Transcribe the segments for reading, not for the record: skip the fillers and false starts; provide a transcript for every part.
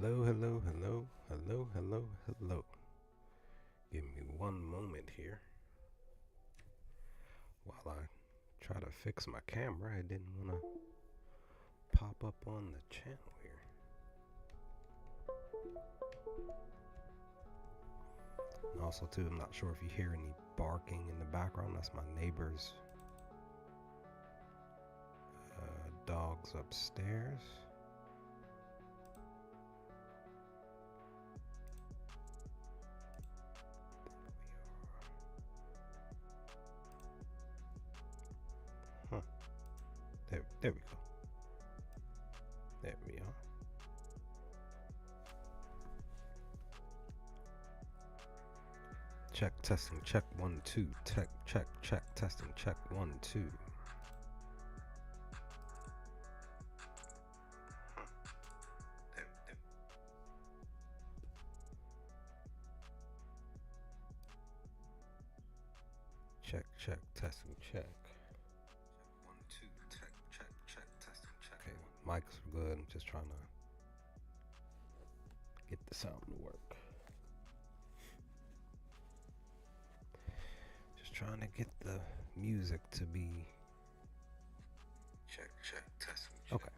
Hello, hello, hello, hello, hello, hello. Give me one moment here while I try to fix my camera. I didn't want to pop up on the channel here. And also, too, I'm not sure if you hear any barking in the background. That's my neighbor's dogs upstairs. Huh. There we go. There we are. Check, testing, check, 1, 2. Check, testing, check, 1, 2. Check, testing, check. 1, 2, check, testing, check. Okay, mics are good. I'm just trying to get the sound to work. Just trying to get the music to be. Check, testing, check. Okay,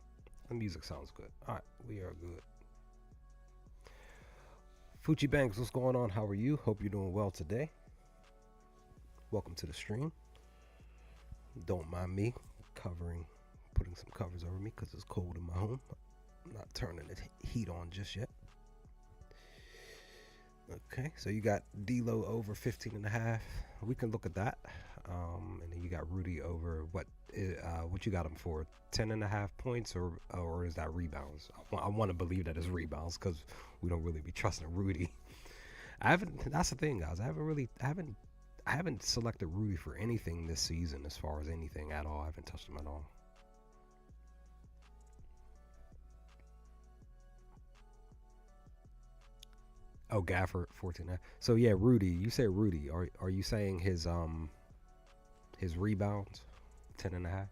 the music sounds good. All right, we are good. Fuji Banks, what's going on? How are you? Hope you're doing well today. Welcome to the stream. Don't mind me putting some covers over me because it's cold in my home. I'm not turning the heat on just yet. Okay, so you got D-Lo over 15.5. We can look at that. And then you got Rudy over what you got him for? 10.5 points, or is that rebounds? I want to believe that it's rebounds because we don't really be trusting Rudy. That's the thing, guys. I haven't selected Rudy for anything this season as far as anything at all. I haven't touched him at all. Oh, Gafford 14. So yeah, Rudy. You say Rudy. Are you saying his rebounds 10.5?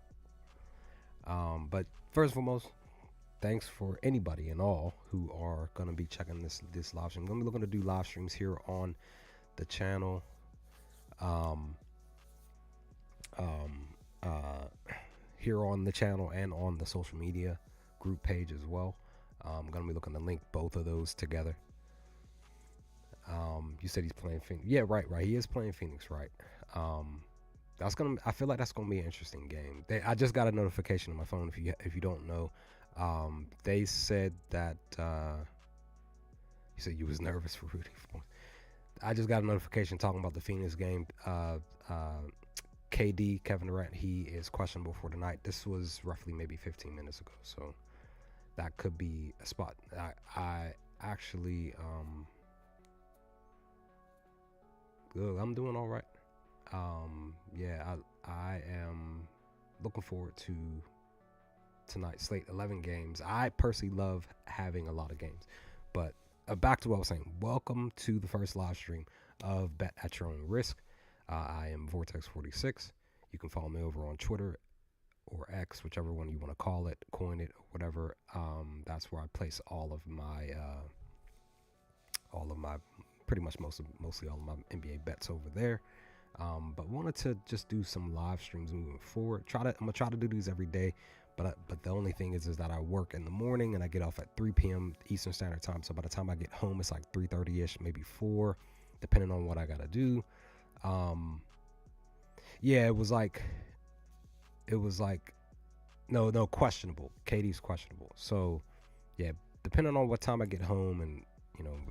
But first and foremost, thanks for anybody and all who are gonna be checking this live stream. I'm gonna be looking to do live streams here on the channel. Here on the channel and on the social media group page as well. I'm gonna be looking to link both of those together. You said he's playing Phoenix. Yeah, right. He is playing Phoenix, right? I feel like that's gonna be an interesting game. I just got a notification on my phone. If you don't know, they said that you said you was nervous for Rudy. I just got a notification talking about the Phoenix game. KD, Kevin Durant, he is questionable for tonight. This was roughly maybe 15 minutes ago, so that could be a spot. I actually, good. I'm doing all right. Yeah, I am looking forward to tonight's slate. 11 games. I personally love having a lot of games, but back to what I was saying. Welcome to the first live stream of Bet at Your Own Risk. I am Vortex46. You can follow me over on Twitter or X, whichever one you want to call it, coin it, or whatever. That's where I place all of my pretty much mostly all of my NBA bets over there. But wanted to just do some live streams moving forward. I'm gonna try to do these every day. But the only thing is that I work in the morning and I get off at 3 p.m. Eastern Standard Time. So by the time I get home, it's like 3:30ish, maybe 4, depending on what I gotta do. Yeah, it was like no, questionable. Katie's questionable. So yeah, depending on what time I get home and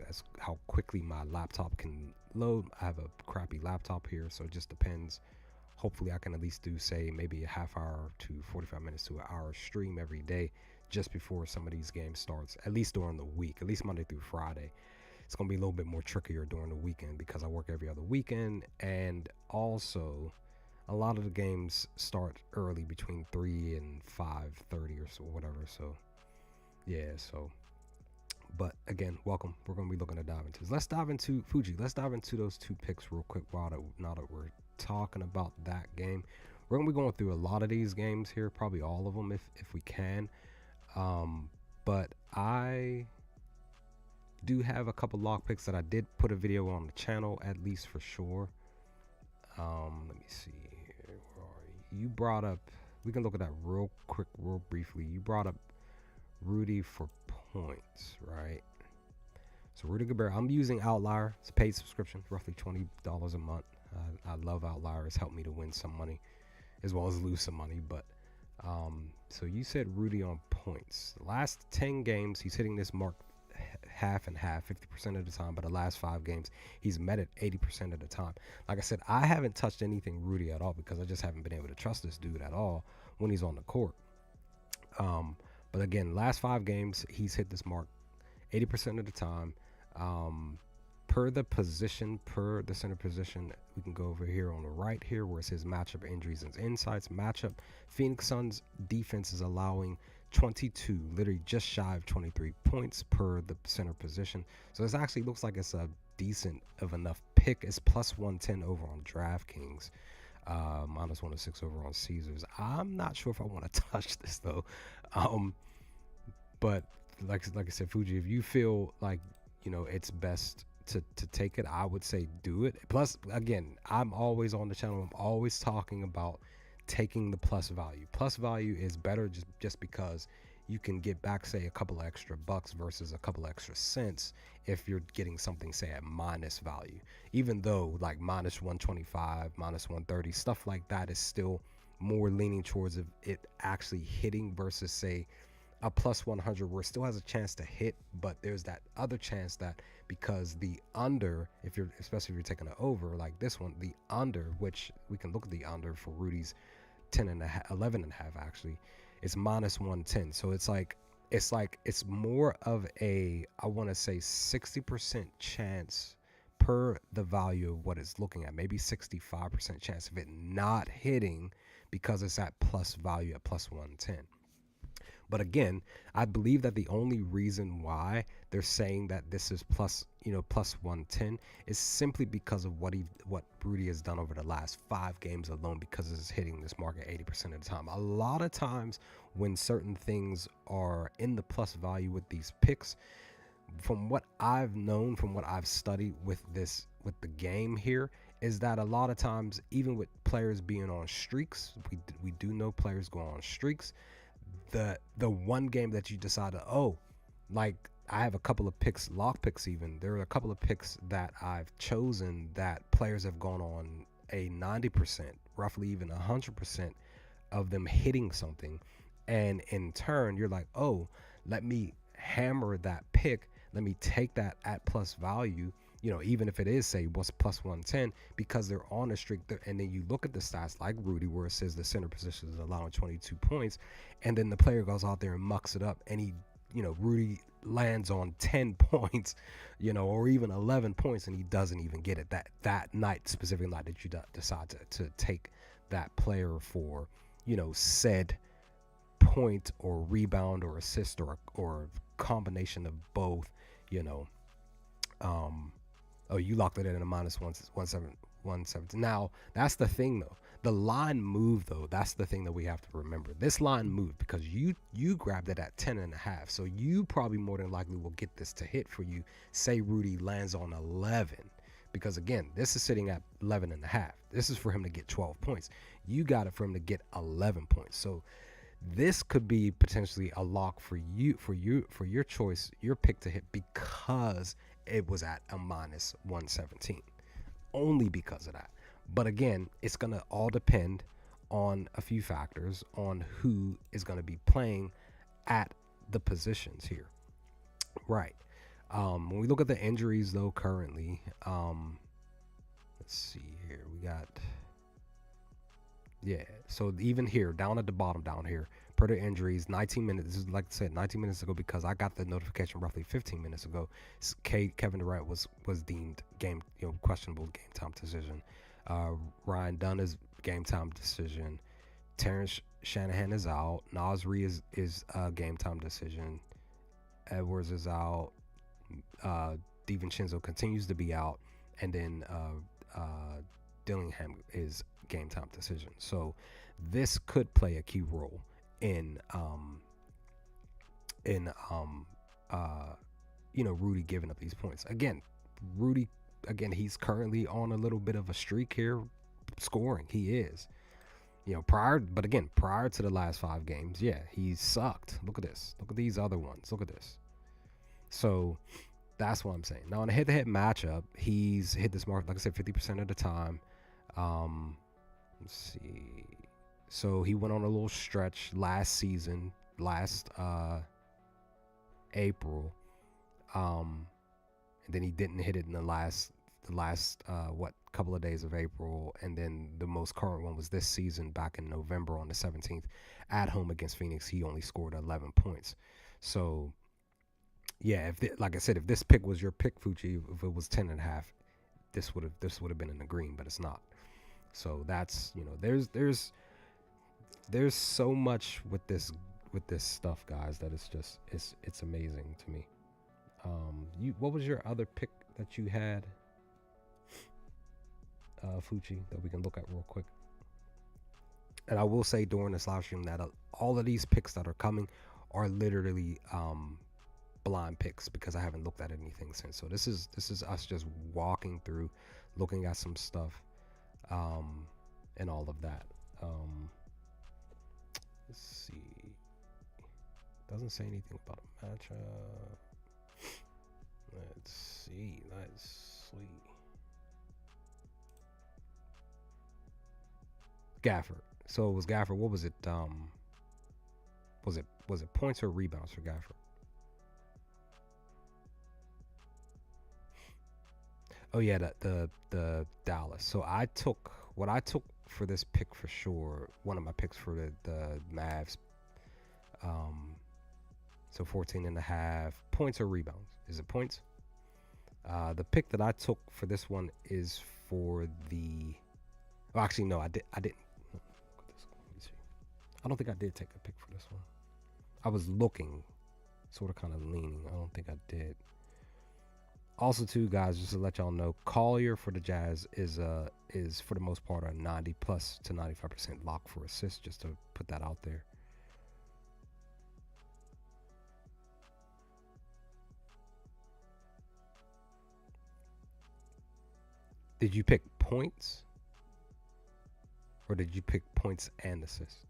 as how quickly my laptop can load. I have a crappy laptop here, so it just depends. Hopefully I can at least do, say, maybe a half hour to 45 minutes to an hour stream every day just before some of these games starts, at least during the week, at least Monday through Friday. It's going to be a little bit more trickier during the weekend because I work every other weekend, and also a lot of the games start early between 3 and 5:30 or so, whatever. So yeah, but again, welcome. We're going to be looking to dive into this. Let's dive into Fuji. Let's dive into those two picks real quick now that we're talking about that game. We're going to be going through a lot of these games here, probably all of them if we can. But I do have a couple lock picks that I did put a video on the channel, at least for sure. Let me see here. Where are you? You brought up, we can look at that real quick, real briefly. You brought up Rudy for points, right? So Rudy Gobert, I'm using Outlier. It's a paid subscription, roughly $20 a month. I love Outlier. It's helped me to win some money as well as lose some money. But so you said Rudy on points. The last 10 games, he's hitting this mark half and half, 50% of the time. But the last 5 games, he's met it 80% of the time. Like I said, I haven't touched anything Rudy at all because I just haven't been able to trust this dude at all when he's on the court. But again, last 5 games, he's hit this mark 80% of the time. Per the position, per the center position, we can go over here on the right here where it says matchup injuries and insights. Matchup, Phoenix Suns defense is allowing 22, literally just shy of 23 points per the center position. So this actually looks like it's a decent of enough pick. It's plus 110 over on DraftKings, minus 106 over on Caesars. I'm not sure if I want to touch this though. But like I said, Fuji, if you feel like, you know, it's best to take it, I would say do it. Plus, again, I'm always on the channel, I'm always talking about taking the plus value. Plus value is better just because you can get back, say, a couple of extra bucks versus a couple extra cents if you're getting something, say, at minus value. Even though like minus 125, minus 130, stuff like that is still more leaning towards it actually hitting versus, say, a plus 100 where it still has a chance to hit, but there's that other chance that because the under, especially if you're taking an over like this one, the under, which we can look at the under for Rudy's 11 and a half actually, it's minus 110. So it's more of a, I want to say 60% chance per the value of what it's looking at, maybe 65% chance of it not hitting because it's at plus value at plus 110. But again, I believe that the only reason why they're saying that this is plus 110 is simply because of what Rudy has done over the last 5 games alone, because it's hitting this market 80% of the time. A lot of times when certain things are in the plus value with these picks, from what I've known, from what I've studied with the game here, is that a lot of times, even with players being on streaks, we do know players go on streaks. The one game that you decided, like I have a couple of picks, lock picks even. There are a couple of picks that I've chosen that players have gone on a 90%, roughly even 100% of them hitting something. And in turn, you're like, let me hammer that pick. Let me take that at plus value, even if it is, say, what's plus 110, because they're on a streak. And then you look at the stats like Rudy, where it says the center position is allowing 22 points, and then the player goes out there and mucks it up, and Rudy lands on 10 points, or even 11 points, and he doesn't even get it that night, specific night that you decide to take that player for, said point or rebound or assist or combination of both, you locked it in a minus 170. Now, that's the thing, though. The line moved, though. That's the thing that we have to remember. This line moved because you grabbed it at 10 and a half. So you probably more than likely will get this to hit for you. Say Rudy lands on 11. Because, again, this is sitting at 11 and a half. This is for him to get 12 points. You got it for him to get 11 points. So this could be potentially a lock for your choice, your pick to hit, because it was at a minus 117, only because of that. But again, it's going to all depend on a few factors on who is going to be playing at the positions here. Right. When we look at the injuries, though, currently, let's see here. We got, so even here, down at the bottom down here, per the injuries, 19 minutes. This is, like I said, 19 minutes ago, because I got the notification roughly 15 minutes ago. Kevin Durant was deemed questionable game time decision. Ryan Dunn is game time decision. Terrence Shanahan is out. Nasri is game time decision. Edwards is out. DiVincenzo continues to be out, and then Dillingham is game time decision. So this could play a key role in Rudy giving up these points. Rudy, he's currently on a little bit of a streak here, scoring. He is. Prior to the last 5 games, yeah, he sucked. Look at this. Look at these other ones. Look at this. So that's what I'm saying. Now, in a head-to-head matchup, he's hit this mark, like I said, 50% of the time. Let's see. So he went on a little stretch last season, last April, and then he didn't hit it in the last couple of days of April, and then the most current one was this season back in November on the 17th at home against Phoenix. He only scored 11 points. So yeah, like I said, if this pick was your pick, Fucci, if it was 10.5, this would have been in the green, but it's not. So that's there's so much with this stuff, guys, that it's amazing to me. What was your other pick that you had, Fucci, that we can look at real quick? And I will say during this live stream that all of these picks that are coming are literally blind picks, because I haven't looked at anything since. So this is us just walking through, looking at some stuff, and all of that. Let's see. Doesn't say anything about a matchup. Let's see. Sweet. Gafford. So it was Gafford. What was it? Was it points or rebounds for Gafford? Oh yeah, the Dallas. So I took for this pick for sure. One of my picks for the Mavs. So 14.5 points or rebounds. Is it points? The pick that I took for this one is for the. Well, actually, no, I didn't. Look at this. Let me see. I don't think I did take a pick for this one. I was looking, sort of kind of leaning. I don't think I did. Also, too, guys, just to let y'all know, Collier for the Jazz is for the most part a 90 plus to 95% lock for assists. Just to put that out there. Did you pick points, or did you pick points and assists?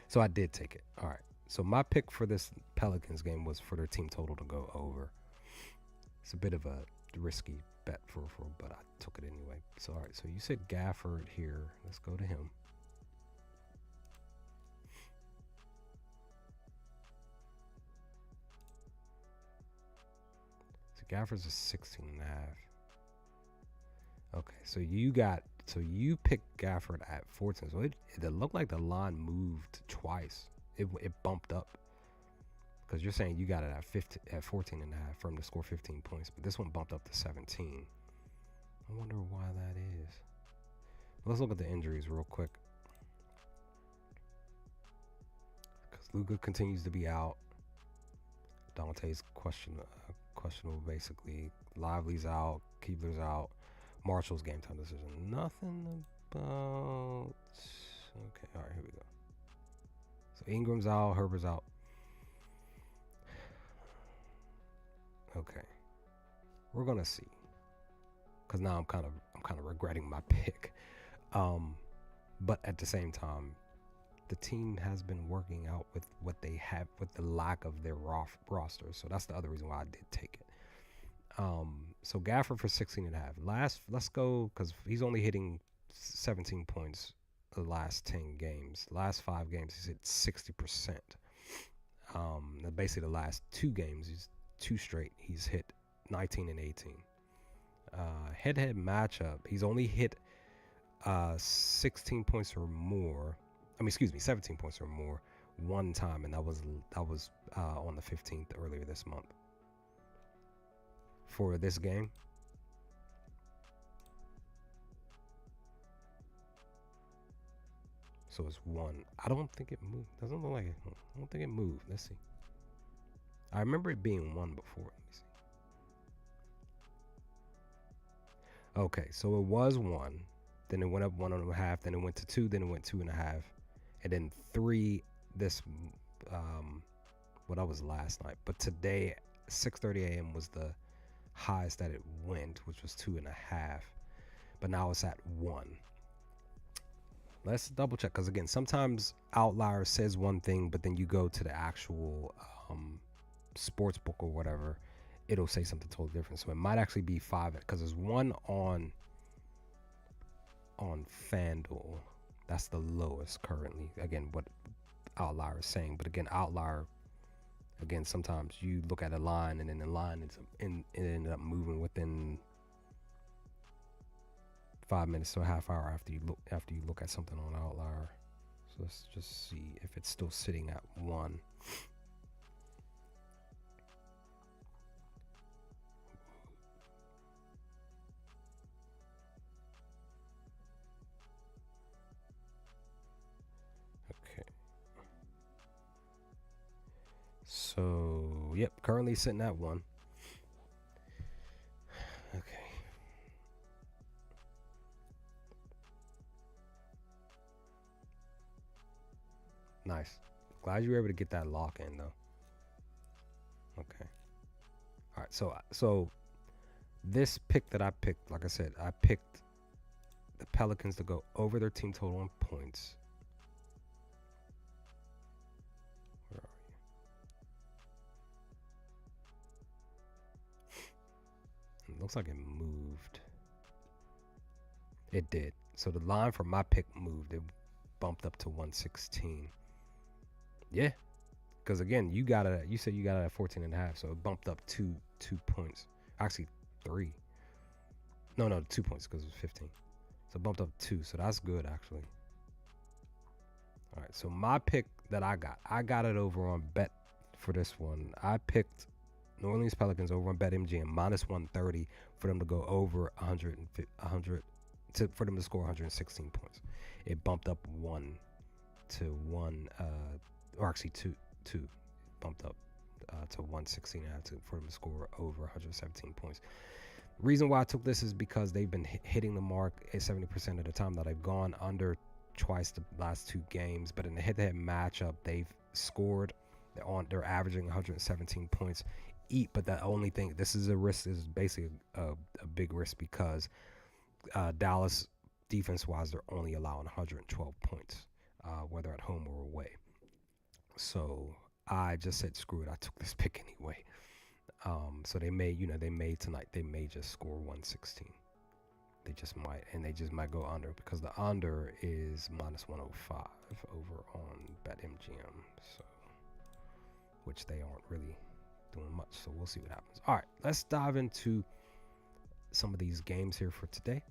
So I did take it. All right. So my pick for this Pelicans game was for their team total to go over. It's a bit of a risky bet but I took it anyway. So all right. So you said Gafford here. Let's go to him. So Gafford's a 16.5. Okay. So you picked Gafford at 14. So it looked like the line moved twice. It bumped up, because you're saying you got it at 14.5 from to score 15 points, but this one bumped up to 17. I wonder why that is. Let's look at the injuries real quick, because Luka continues to be out. Dante's questionable basically. Lively's out. Keebler's out. Marshall's game time decision. Nothing about. Okay, all right, here we go. So Ingram's out, Herbert's out. Okay, we're gonna see, because now I'm kind of regretting my pick. But at the same time, the team has been working out with what they have, with the lack of their roster. So that's the other reason why I did take it. So Gafford for 16.5. Let's go, because he's only hitting 17 points the last 10 games. Last 5 games, he's hit 60%. Basically, the last 2 games, he's hit 19 and 18. Head-to-head matchup, he's only hit 16 points or more. 17 points or more one time, and that was on the 15th earlier this month. For this game, so it's 1. I don't think it moved. Doesn't look like it. I don't think it moved. Let's see. I remember it being 1 before. Let me see. Okay, so it was 1. Then it went up 1.5. Then it went to 2. Then it went 2.5. And then 3 this Well, that was last night, but today 6:30 a.m. was the highest that it went, which was 2.5. But now it's at 1. Let's double check, because again, sometimes Outlier says one thing, but then you go to the actual sports book or whatever, it'll say something totally different. So it might actually be 5, because there's one on FanDuel. That's the lowest currently. Again, what Outlier is saying, but again, Outlier, again, sometimes you look at a line and then the line it ended up moving within 5 minutes to a half hour after you look at something on Outlier. So let's just see if it's still sitting at 1. Okay. So, yep, currently sitting at 1. Okay. Nice. Glad you were able to get that lock in though. Okay. All right. So this pick that I picked, like I said, I picked the Pelicans to go over their team total in points. Where are you? It looks like it moved. It did. So the line for my pick moved. It bumped up to 116. Yeah, because again, you said you got it at 14.5, so it bumped up 2 points. Actually, 3. No, 2 points because it was 15. So it bumped up 2, so that's good actually. All right, so my pick that I got it over on Bet for this one. I picked New Orleans Pelicans over on BetMGM minus 130 for them to go over 100 for them to score 116 points. It bumped up 1 to 1. Or actually 2 bumped up to 116 for them to score over 117 points. Reason why I took this is because they've been hitting the mark at 70% of the time that I've gone under twice the last 2 games, but in the head-to-head matchup they've scored. They're averaging 117 points. But the only thing, this is a risk. This is basically a big risk because Dallas defense-wise they're only allowing 112 points, whether at home or away. So I just said, screw it. I took this pick anyway. So they may tonight, they may just score 116. They just might go under because the under is minus 105 over on BetMGM. So, which they aren't really doing much. So we'll see what happens. All right, let's dive into some of these games here for today.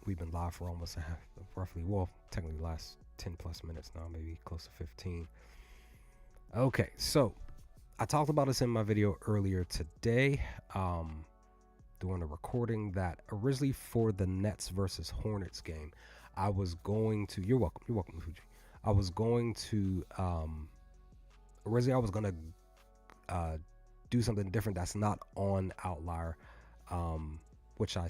We've been live for almost technically last 10 plus minutes now, maybe close to 15. Okay, so I talked about this in my video earlier today, during the recording, that originally for the Nets versus Hornets game, I was going to. You're welcome, Fuji. I was going to. Originally, I was gonna do something different that's not on Outlier, which I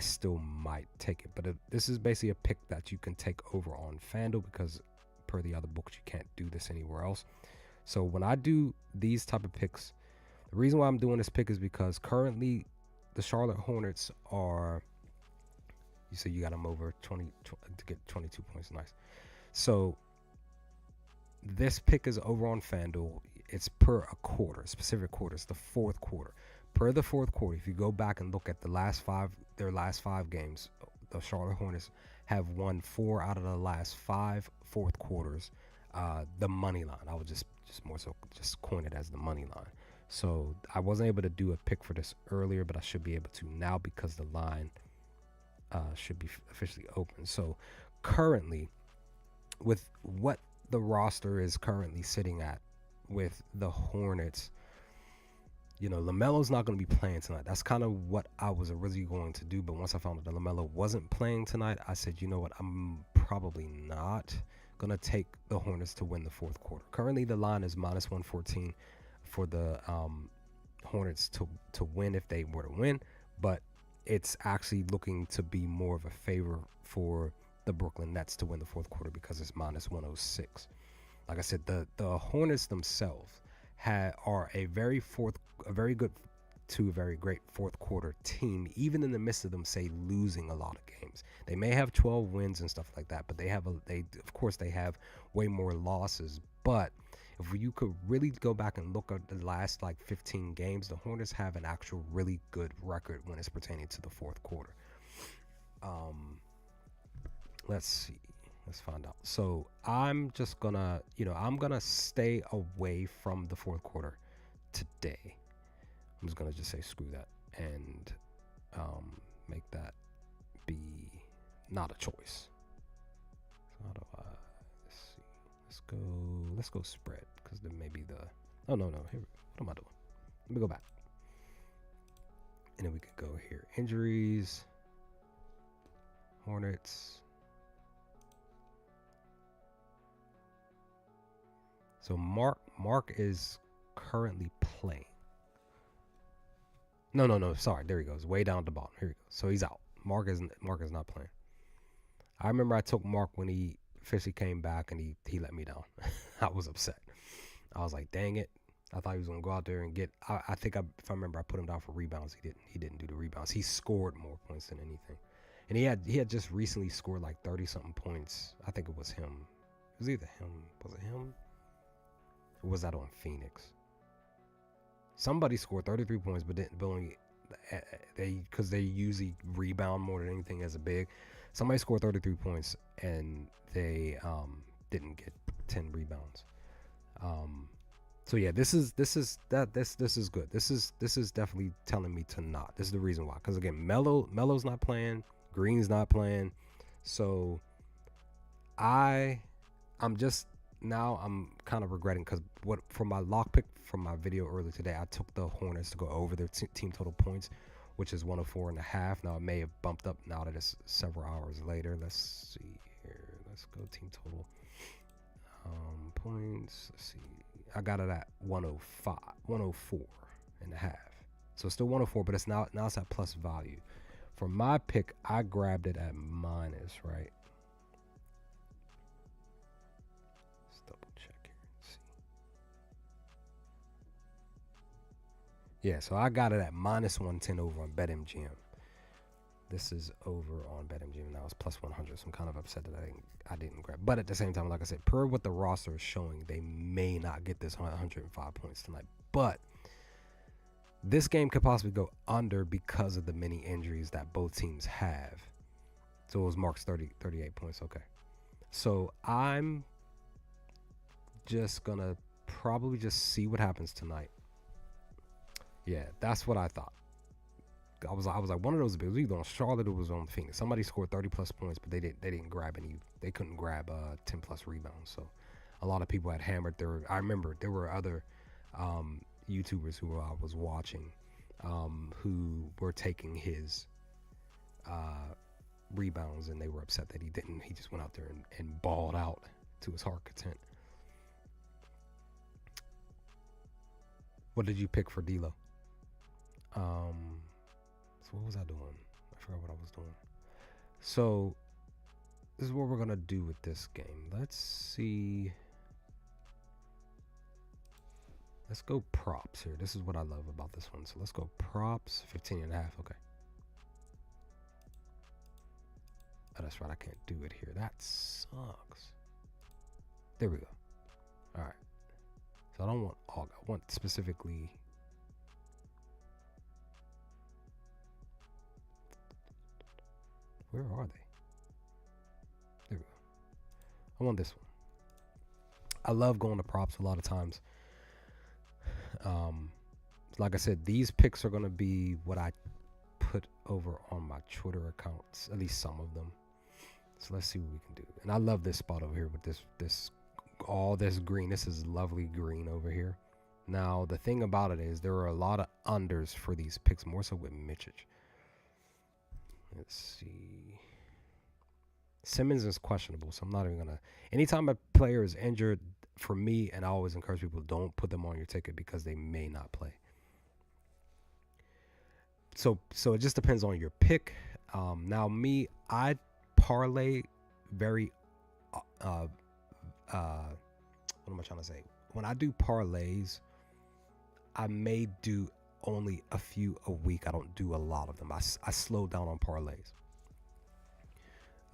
still might take it, but this is basically a pick that you can take over on FanDuel because per the other books you can't do this anywhere else. So when I do these type of picks, the reason why I'm doing this pick is because currently the Charlotte Hornets are, you say you got them over 20 to get 22 points. Nice. So this pick is over on FanDuel. It's per a quarter, specific quarter. It's the fourth quarter. Per the fourth quarter, if you go back and look at their last 5 games, the Charlotte Hornets have won 4 out of the last 5 fourth quarters. The money line, I would just more so just coin it as the money line. So I wasn't able to do a pick for this earlier, but I should be able to now because the line should be officially open. So currently, with what the roster is currently sitting at with the Hornets, LaMelo's not going to be playing tonight. That's kind of what I was originally going to do. But once I found out that LaMelo wasn't playing tonight, I said, you know what? I'm probably not going to take the Hornets to win the fourth quarter. Currently, the line is minus 114 for the Hornets to win if they were to win. But it's actually looking to be more of a favor for the Brooklyn Nets to win the fourth quarter because it's minus 106. Like I said, the Hornets themselves are a very good to a very great fourth quarter team, even in the midst of them say losing a lot of games. They may have 12 wins and stuff like that, but they of course they have way more losses. But if you could really go back and look at the last like 15 games, the Hornets have an actual really good record when it's pertaining to the fourth quarter. Let's see. Let's find out. So I'm just gonna, I'm gonna stay away from the fourth quarter today. I'm just gonna just say screw that and make that be not a choice. So how do I? Let's see. Let's go spread because then maybe the. Oh no. Here, what am I doing? Let me go back. And then we could go here. Injuries. Hornets. So Mark is currently playing. No. Sorry, there he goes. Way down at the bottom. Here he goes. So he's out. Mark is not playing. I remember I took Mark when he officially came back and he let me down. I was upset. I was like, dang it. I thought he was gonna go out there and get. I think if I remember, I put him down for rebounds. He didn't do the rebounds. He scored more points than anything, and he had just recently scored like 30 something points. I think it was him. It was either him. Was it him? Or was that on Phoenix? Somebody scored 33 points, but only because they usually rebound more than anything as a big. Somebody scored 33 points and they didn't get 10 rebounds. So yeah, this is good. This is definitely telling me to not. This is the reason why. Because again, Melo's not playing, Green's not playing. So I'm kind of regretting because for my lock pick from my video earlier today, I took the Hornets to go over their team total points, which is 104.5. Now it may have bumped up now that it's several hours later. Let's see here. Let's go team total points. Let's see. I got it at 105, 104.5. So it's still 104, but it's now it's at plus value. For my pick, I grabbed it at minus, right? Let's double check here and see. Yeah, so I got it at minus 110 over on BetMGM. This is over on BetMGM now. It's plus 100, so I'm kind of upset that I didn't grab. But at the same time, like I said, per what the roster is showing, they may not get this 105 points tonight. But this game could possibly go under because of the many injuries that both teams have. So it was Mark's 38 points. Okay. So I'm just going to probably just see what happens tonight. Yeah, that's what I thought. I was like one of those bills. Either on Charlotte or was on Phoenix. Somebody scored 30 plus points, but they didn't grab any. They couldn't grab 10 plus rebounds. So a lot of people had hammered their. I remember there were other YouTubers who I was watching who were taking his rebounds, and they were upset that he didn't. He just went out there and balled out to his heart content. What did you pick for D'Lo? So what was I doing? I forgot what I was doing. So this is what we're gonna do with this game. Let's see. Let's go props here. This is what I love about this one. So let's go props 15.5. Okay. Oh, that's right. I can't do it here. That sucks. There we go. All right. So I don't want all. I want specifically. Where are they? There we go. I want this one. I love going to props a lot of times. Like I said, these picks are going to be what I put over on my Twitter accounts, at least some of them. So let's see what we can do. And I love this spot over here with all this green. This is lovely green over here. Now, the thing about it is there are a lot of unders for these picks, more so with Mitchich. Let's see. Simmons is questionable, so I'm not even going to. Anytime a player is injured, for me, and I always encourage people, don't put them on your ticket because they may not play. So it just depends on your pick. Now, me, I parlay very, what what am I trying to say? When I do parlays, I may do only a few a week. I don't do a lot of them. I slow down on parlays.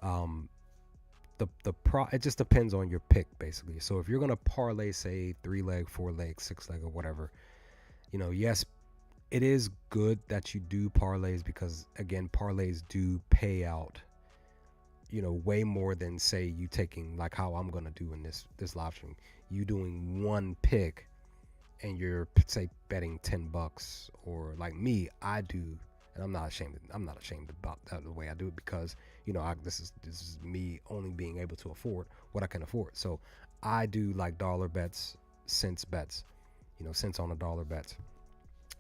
Um, it just depends on your pick basically. So if you're gonna parlay, say 3 leg, 4 leg, 6 leg, or whatever, yes, it is good that you do parlays because again, parlays do pay out, way more than say you taking like how I'm gonna do in this live stream. You doing one pick and you're say betting $10, or like me, I do, and I'm not ashamed about that, the way I do it, because this is me only being able to afford what I can afford. So I do like dollar bets, cents bets, cents on a dollar bets,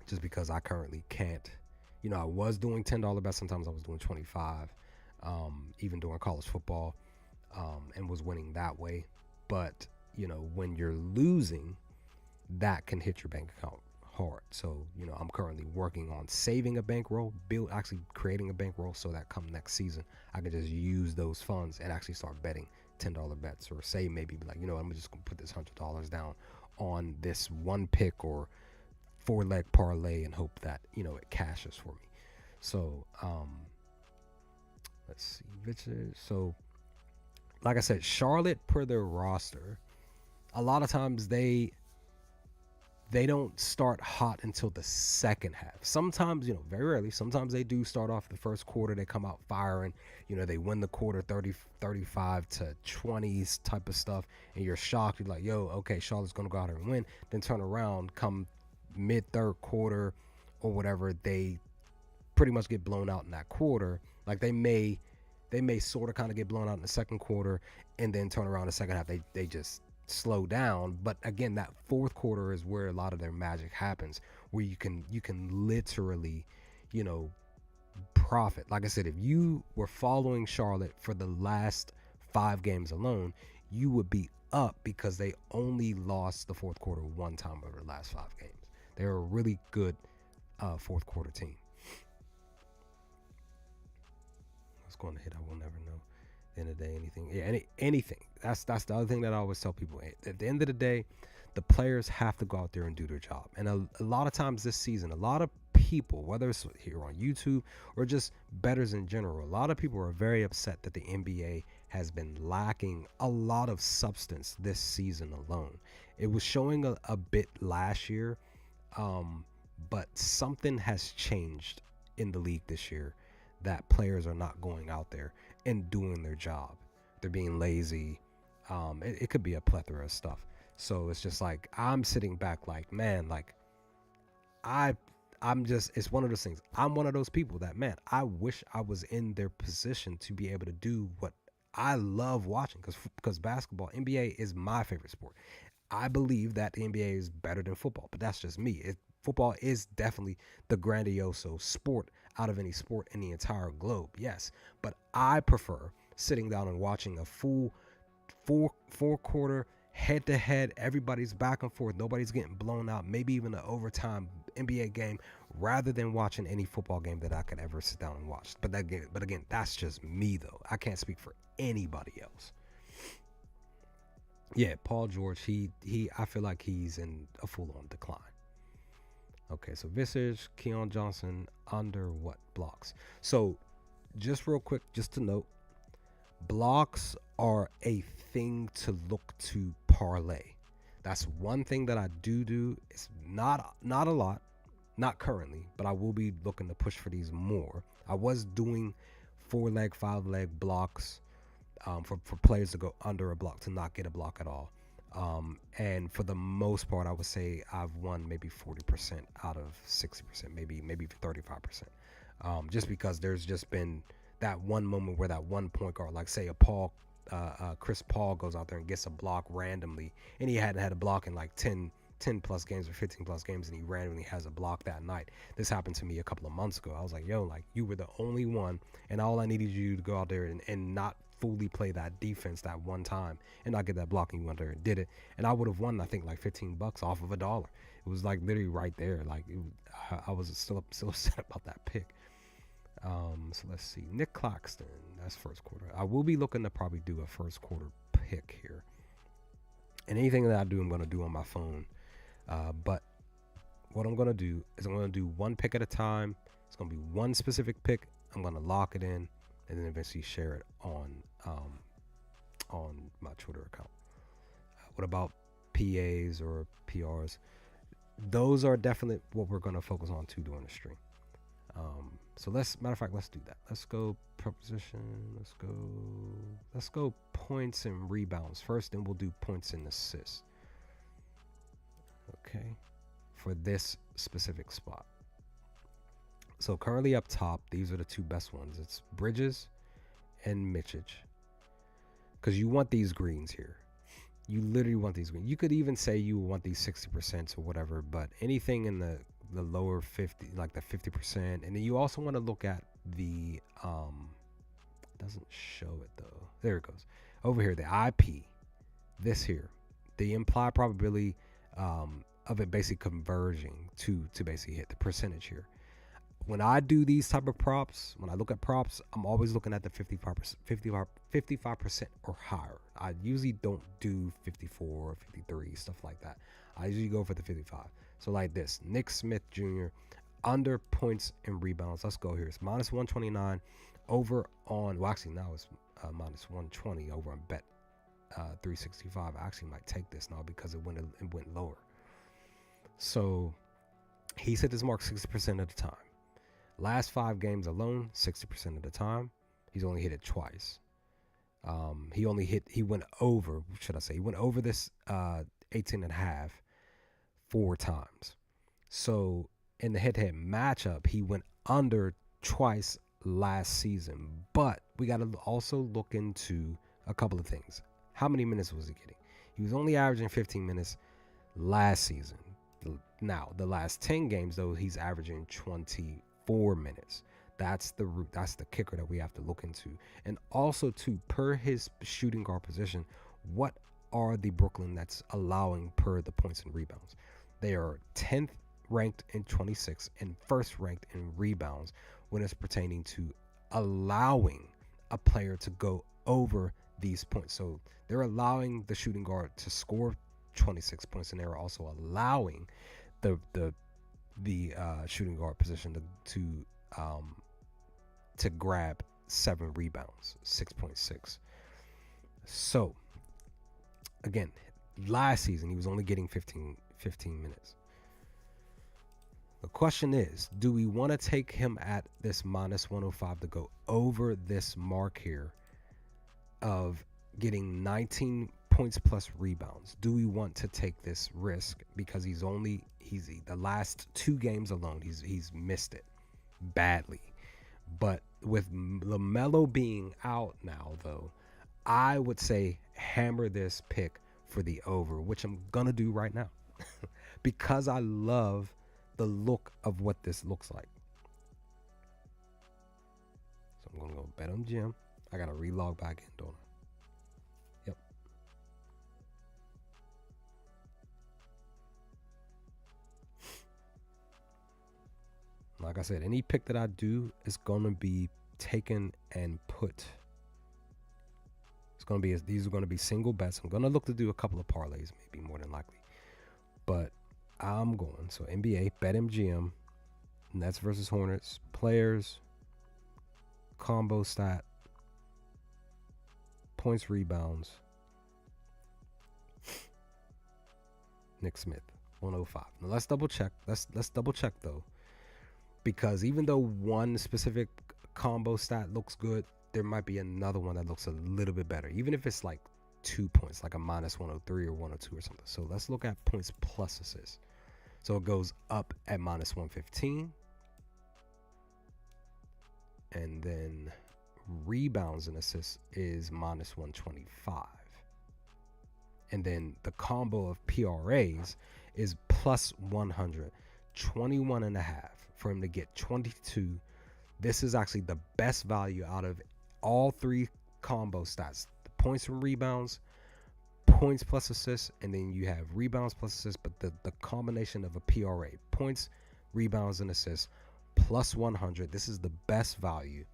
just because I currently can't. I was doing $10 bets. Sometimes I was doing 25, even during college football, and was winning that way. But when you're losing, that can hit your bank account hard. So I'm currently working on saving a bankroll, actually creating a bankroll, so that come next season I can just use those funds and actually start betting $10 bets, or say maybe like I'm just gonna put this $100 down on this one pick or 4 leg parlay and hope that it cashes for me. So let's see, so like I said, Charlotte, per their roster, a lot of times they don't start hot until the second half. Sometimes, very rarely, sometimes they do start off the first quarter, they come out firing, they win the quarter 35 to 20s type of stuff, and you're shocked. You're like, yo, okay, Charlotte's going to go out there and win. Then turn around, come mid-third quarter or whatever, they pretty much get blown out in that quarter. Like they may sort of kind of get blown out in the second quarter, and then turn around the second half, they just slow down. But again, that fourth quarter is where a lot of their magic happens, where you can literally profit. Like I said, if you were following Charlotte for the last 5 games alone, you would be up, because they only lost the fourth quarter one time over the last 5 games. They're a really good fourth quarter team. What's going to hit, I will never know. End of the day, anything, anything. That's the other thing that I always tell people. At the end of the day, the players have to go out there and do their job. And a lot of times this season, a lot of people, whether it's here on YouTube or just bettors in general, a lot of people are very upset that the NBA has been lacking a lot of substance this season alone. It was showing a bit last year, but something has changed in the league this year, that players are not going out there and doing their job. They're being lazy. It could be a plethora of stuff. So it's just like, I'm sitting back like, man, like I'm just, it's one of those things. I'm one of those people that, man, I wish I was in their position to be able to do what I love watching, because basketball, NBA is my favorite sport. I believe that the NBA is better than football, but that's just me. Football is definitely the grandioso sport out of any sport in the entire globe, yes. But I prefer sitting down and watching a full four quarter head to head. Everybody's back and forth. Nobody's getting blown out. Maybe even an overtime NBA game, rather than watching any football game that I could ever sit down and watch. But again, that's just me though. I can't speak for anybody else. Yeah, Paul George, he I feel like he's in a full-on decline. Okay, so Visage, Keon Johnson, under what blocks? So just real quick, just to note, blocks are a thing to look to parlay. That's one thing that I do. It's not a lot, not currently, but I will be looking to push for these more. I was doing 4-leg, 5-leg blocks, for players to go under a block, to not get a block at all. And for the most part, I would say I've won maybe 40% out of 60%, maybe 35%. Just because there's just been that one moment where that one point guard, like say Chris Paul goes out there and gets a block randomly, and he hadn't had a block in like 10 plus games or 15 plus games, and he randomly has a block that night. This happened to me a couple of months ago. I was like, yo, like, you were the only one, and all I needed you to go out there and not fully play that defense that one time and not get that block, and you went there and did it, and I would have won, I think, like $15 off of $1. It was like literally right there. Like I was still upset about that pick. So let's see, Nick Claxton, that's first quarter. I will be looking to probably do a first quarter pick here. And anything that I do, I'm going to do on my phone. But what I'm going to do is I'm going to do one pick at a time. It's going to be one specific pick. I'm going to lock it in and then eventually share it on my Twitter account. What about PAs or PRs? Those are definitely what we're going to focus on too during the stream. So matter of fact, let's do that. Let's go proposition. Let's go points and rebounds first, then we'll do points and assists. Okay, for this specific spot. So currently up top, these are the two best ones. It's Bridges and Mitchich. Because you want these greens here. You literally want these greens. You could even say you want these 60% or whatever, but anything in the lower 50, like the 50%. And then you also want to look at the, doesn't show it though. There it goes. Over here, the IP, this here, the implied probability of it basically converging to basically hit the percentage here. When I do these type of props, when I look at props, I'm always looking at the 55% or higher. I usually don't do 54 or 53, stuff like that. I usually go for the 55. So like this, Nick Smith Jr., under points and rebounds. Let's go here. It's minus 129 over on, well, actually now it's minus 120 over on bet 365. I actually might take this now because it went lower. So he's hit this mark 60% of the time. Last 5 games alone, 60% of the time, he's only hit it twice. He went over this 18.5 4 times. So in the head-to-head matchup, he went under twice last season. But we got to also look into a couple of things. How many minutes was he getting? He was only averaging 15 minutes last season. Now, the last 10 games, though, he's averaging 24 minutes. That's the root. That's the kicker that we have to look into. And also, too, per his shooting guard position, what are the Brooklyn Nets allowing per the points and rebounds? They are 10th ranked in 26 and first ranked in rebounds when it's pertaining to allowing a player to go over these points. So they're allowing the shooting guard to score 26 points, and they're also allowing the shooting guard position to grab 7 rebounds, 6.6. So again, last season he was only getting 15 minutes. The question is, do we want to take him at this minus 105 to go over this mark here of getting 19 points plus rebounds? Do we want to take this risk because he's the last 2 games alone he's missed it badly? But with LaMelo being out now, though, I would say hammer this pick for the over, which I'm gonna do right now because I love the look of what this looks like. So I'm gonna go bet on Jim. I gotta relog back in, don't I? Yep. Like I said, any pick that I do is gonna be taken and put. These are gonna be single bets. I'm gonna look to do a couple of parlays, maybe more than likely. But I'm going. So NBA, BetMGM, Nets versus Hornets, players, combo stat, points, rebounds, Nick Smith, 105. Now let's double check. Let's double check though, because even though one specific combo stat looks good, there might be another one that looks a little bit better, even if it's like 2 points, like a minus 103 or 102 or something. So let's look at points plus assists. So it goes up at minus 115. And then rebounds and assists is minus 125. And then the combo of PRAs is plus 100, 21 and a half for him to get 22. This is actually the best value out of all 3 combo stats. The points from rebounds, points plus assists, and then you have rebounds plus assists, but the combination of a PRA, points, rebounds, and assists, plus 100. This is the best value.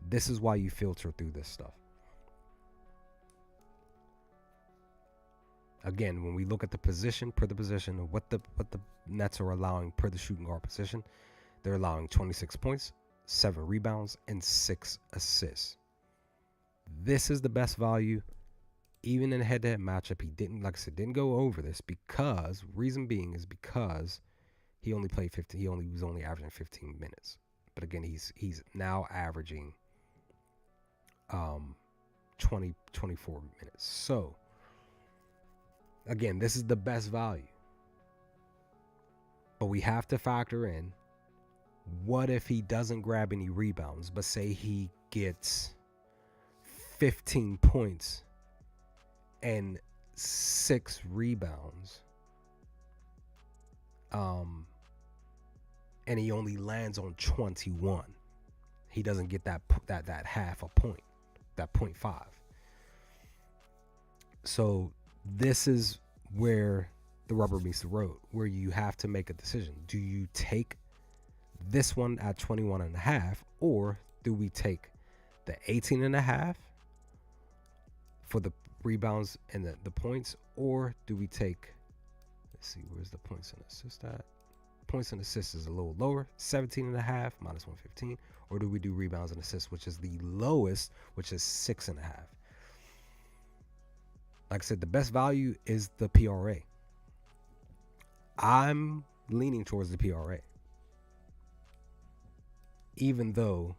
This is why you filter through this stuff. Again, when we look at the position per the position of what the Nets are allowing per the shooting guard position, they're allowing 26 points, 7 rebounds, and 6 assists. This is the best value. Even in a head-to-head matchup, he didn't, like I said, didn't go over this because reason being is because he only played 15. He was only averaging 15 minutes. But again, he's now averaging 24 minutes. So again, this is the best value. But we have to factor in, what if he doesn't grab any rebounds, but say he gets 15 points and 6 rebounds, and he only lands on 21. He doesn't get that half a point, that 0.5. So this is where the rubber meets the road, where you have to make a decision. Do you take this one at 21.5, or do we take the 18.5 for the rebounds and the points, or do we take, let's see, where's the points and assists at? Points and assists is a little lower, 17.5 minus 115, or do we do rebounds and assists, which is the lowest, which is 6.5? Like I said, the best value is the PRA. I'm leaning towards the PRA, even though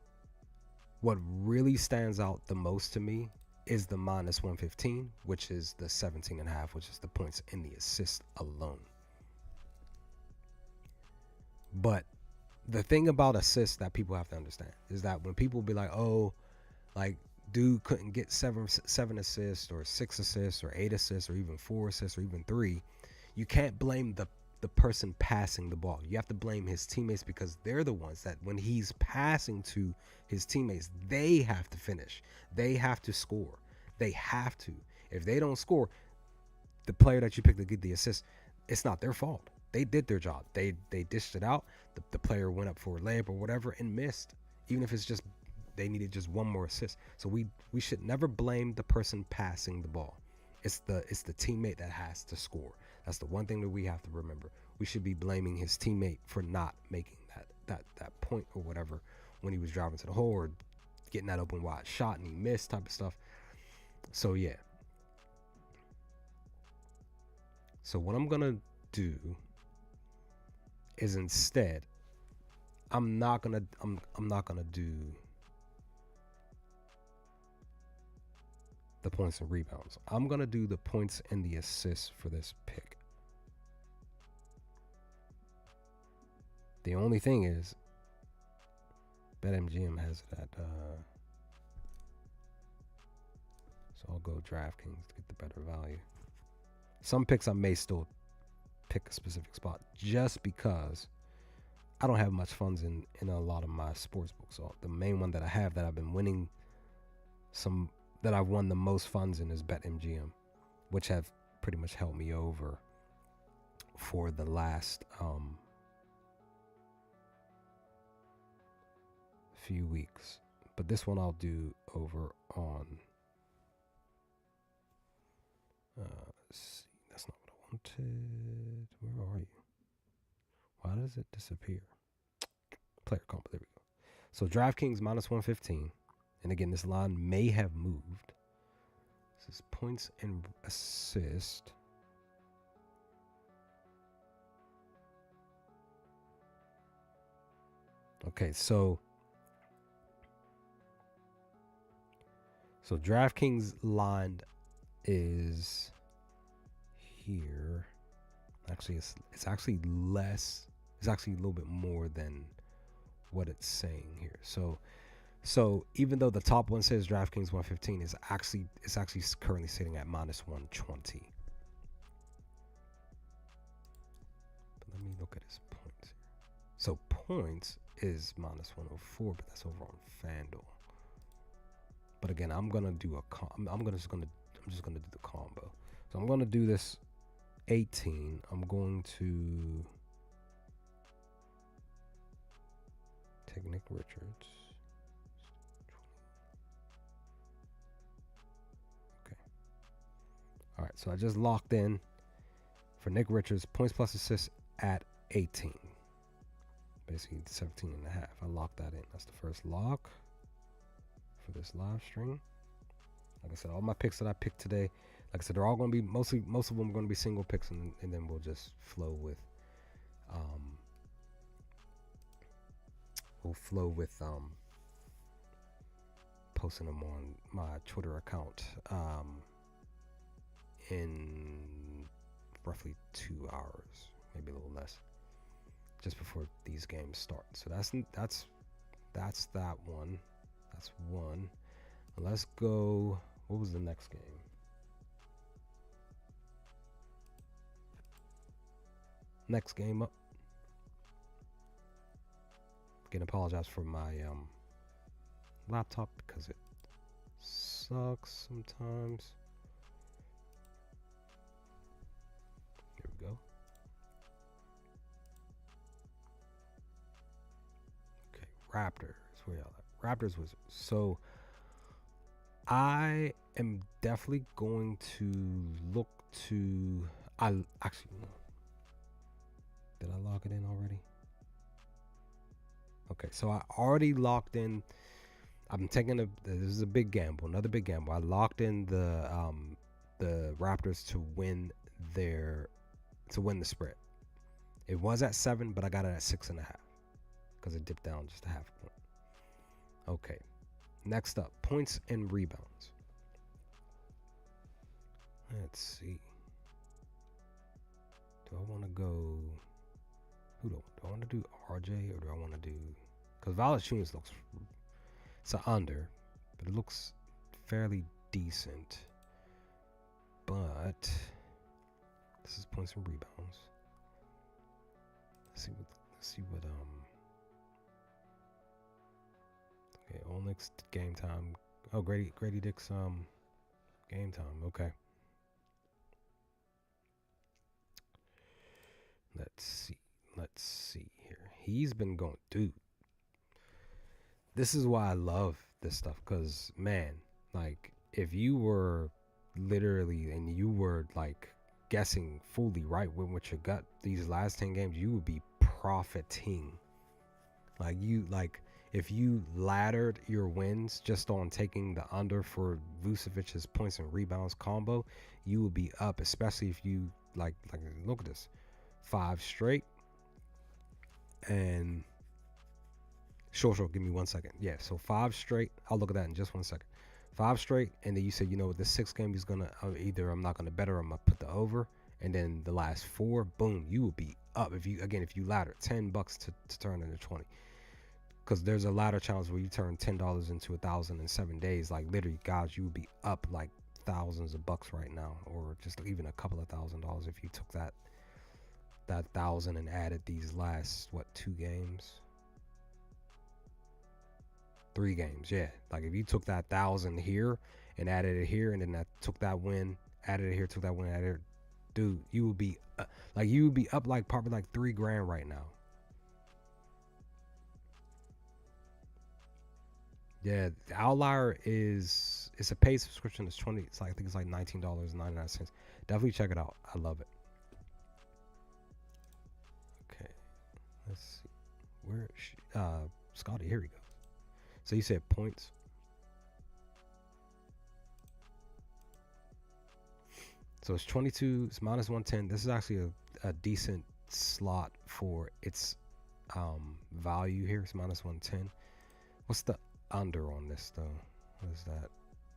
what really stands out the most to me is the minus 115, which is the 17.5, which is the points in the assist alone. But the thing about assists that people have to understand is that when people be like, oh, like, dude couldn't get seven assists or 6 assists or 8 assists or even 4 assists or even 3, you can't blame the person passing the ball. You have to blame his teammates, because they're the ones that when he's passing to his teammates, they have to finish. They have to score. They have to. If they don't score, the player that you picked to get the assist, it's not their fault. They did their job. They dished it out. The player went up for a layup or whatever and missed. Even if it's just they needed just one more assist. So we should never blame the person passing the ball. It's the teammate that has to score. That's the one thing that we have to remember. We should be blaming his teammate for not making that point or whatever when he was driving to the hole or getting that open wide shot and he missed, type of stuff. So yeah. So what I'm gonna do is, instead, I'm not gonna do the points and rebounds. I'm gonna do the points and the assists for this pick. The only thing is, BetMGM has it at so I'll go DraftKings to get the better value. Some picks I may still pick a specific spot, just because I don't have much funds in a lot of my sports books. So the main one that I have that I've been winning that I've won the most funds in is BetMGM, which have pretty much held me over for the last few weeks. But this one I'll do over on let's see, that's not what I wanted. Where are you? Why does it disappear? Player comp, there we go. So DraftKings minus 115. And again, this line may have moved. This is points and assist. Okay, so DraftKings line is here. Actually, it's actually less. It's actually a little bit more than what it's saying here. So even though the top one says DraftKings 115, it's actually currently sitting at minus 120. But let me look at his points here. So points is minus 104, but that's over on FanDuel. But again, I'm gonna do I'm just gonna do the combo. So I'm gonna do this 18. I'm going to take Nick Richards. Okay. All right. right, so I just locked in for Nick Richards, points plus assists at 18. Basically 17 and a half. I locked that in. That's the first lock for this live stream. Like I said, all my picks that I picked today, like I said, they're all going to be most of them are going to be single picks, and then we'll just flow with posting them on my Twitter account in roughly 2 hours, maybe a little less, just before these games start. So that's that one. That's one. Let's go. What was the next game? Next game up. Again, apologize for my laptop because it sucks sometimes. Here we go. Okay, Raptors. Where y'all at? Raptors was so. I am definitely going to look to. I actually no. Did I log it in already? Okay, so I already locked in. I'm taking this is a big gamble, another big gamble. I locked in the Raptors to win the spread. It was at 7, but I got it at 6.5 because it dipped down just a half point. Okay, next up, points and rebounds. Let's see. Do I want to go? Do I want to do RJ or do I want to do? Because Valanciunas looks. It's an under, but it looks fairly decent. But this is points and rebounds. Let's see what okay, Onyx game time. Oh, Grady Dick's game time. Okay. Let's see here. He's been going, dude. This is why I love this stuff, because man, like if you were literally and you were like guessing fully right with your gut these last 10 games, you would be profiting. Like if you laddered your wins just on taking the under for Vucevic's points and rebounds combo, you would be up, especially if you like look at this. 5 straight. And Sure, give me 1 second. Yeah, so 5 straight. I'll look at that in just 1 second. 5 straight, and then you said, you know what, this 6th game is gonna either I'm not gonna bet or I'm gonna put the over, and then the last 4, boom, you will be up if you ladder $10 to turn into 20. Because there's a ladder challenge where you turn $10 into 1,000 in 7 days. Like literally, guys, you would be up like thousands of bucks right now, or just even a couple of $1,000 if you took that 1,000 and added these last 2 games. 3 games, yeah. Like if you took that 1,000 here and added it here, and then took that win, added it here, took that win, added it, dude, you would be up like probably like $3,000 right now. Yeah, the Outlier it's a paid subscription. It's $20. I think it's like $19.99. Definitely check it out. I love it. Okay, let's see. Where Scotty? Here we go. So you said points. So it's 22. It's minus 110. This is actually a decent slot for its value here. It's minus 110. What's the under on this though? What is that?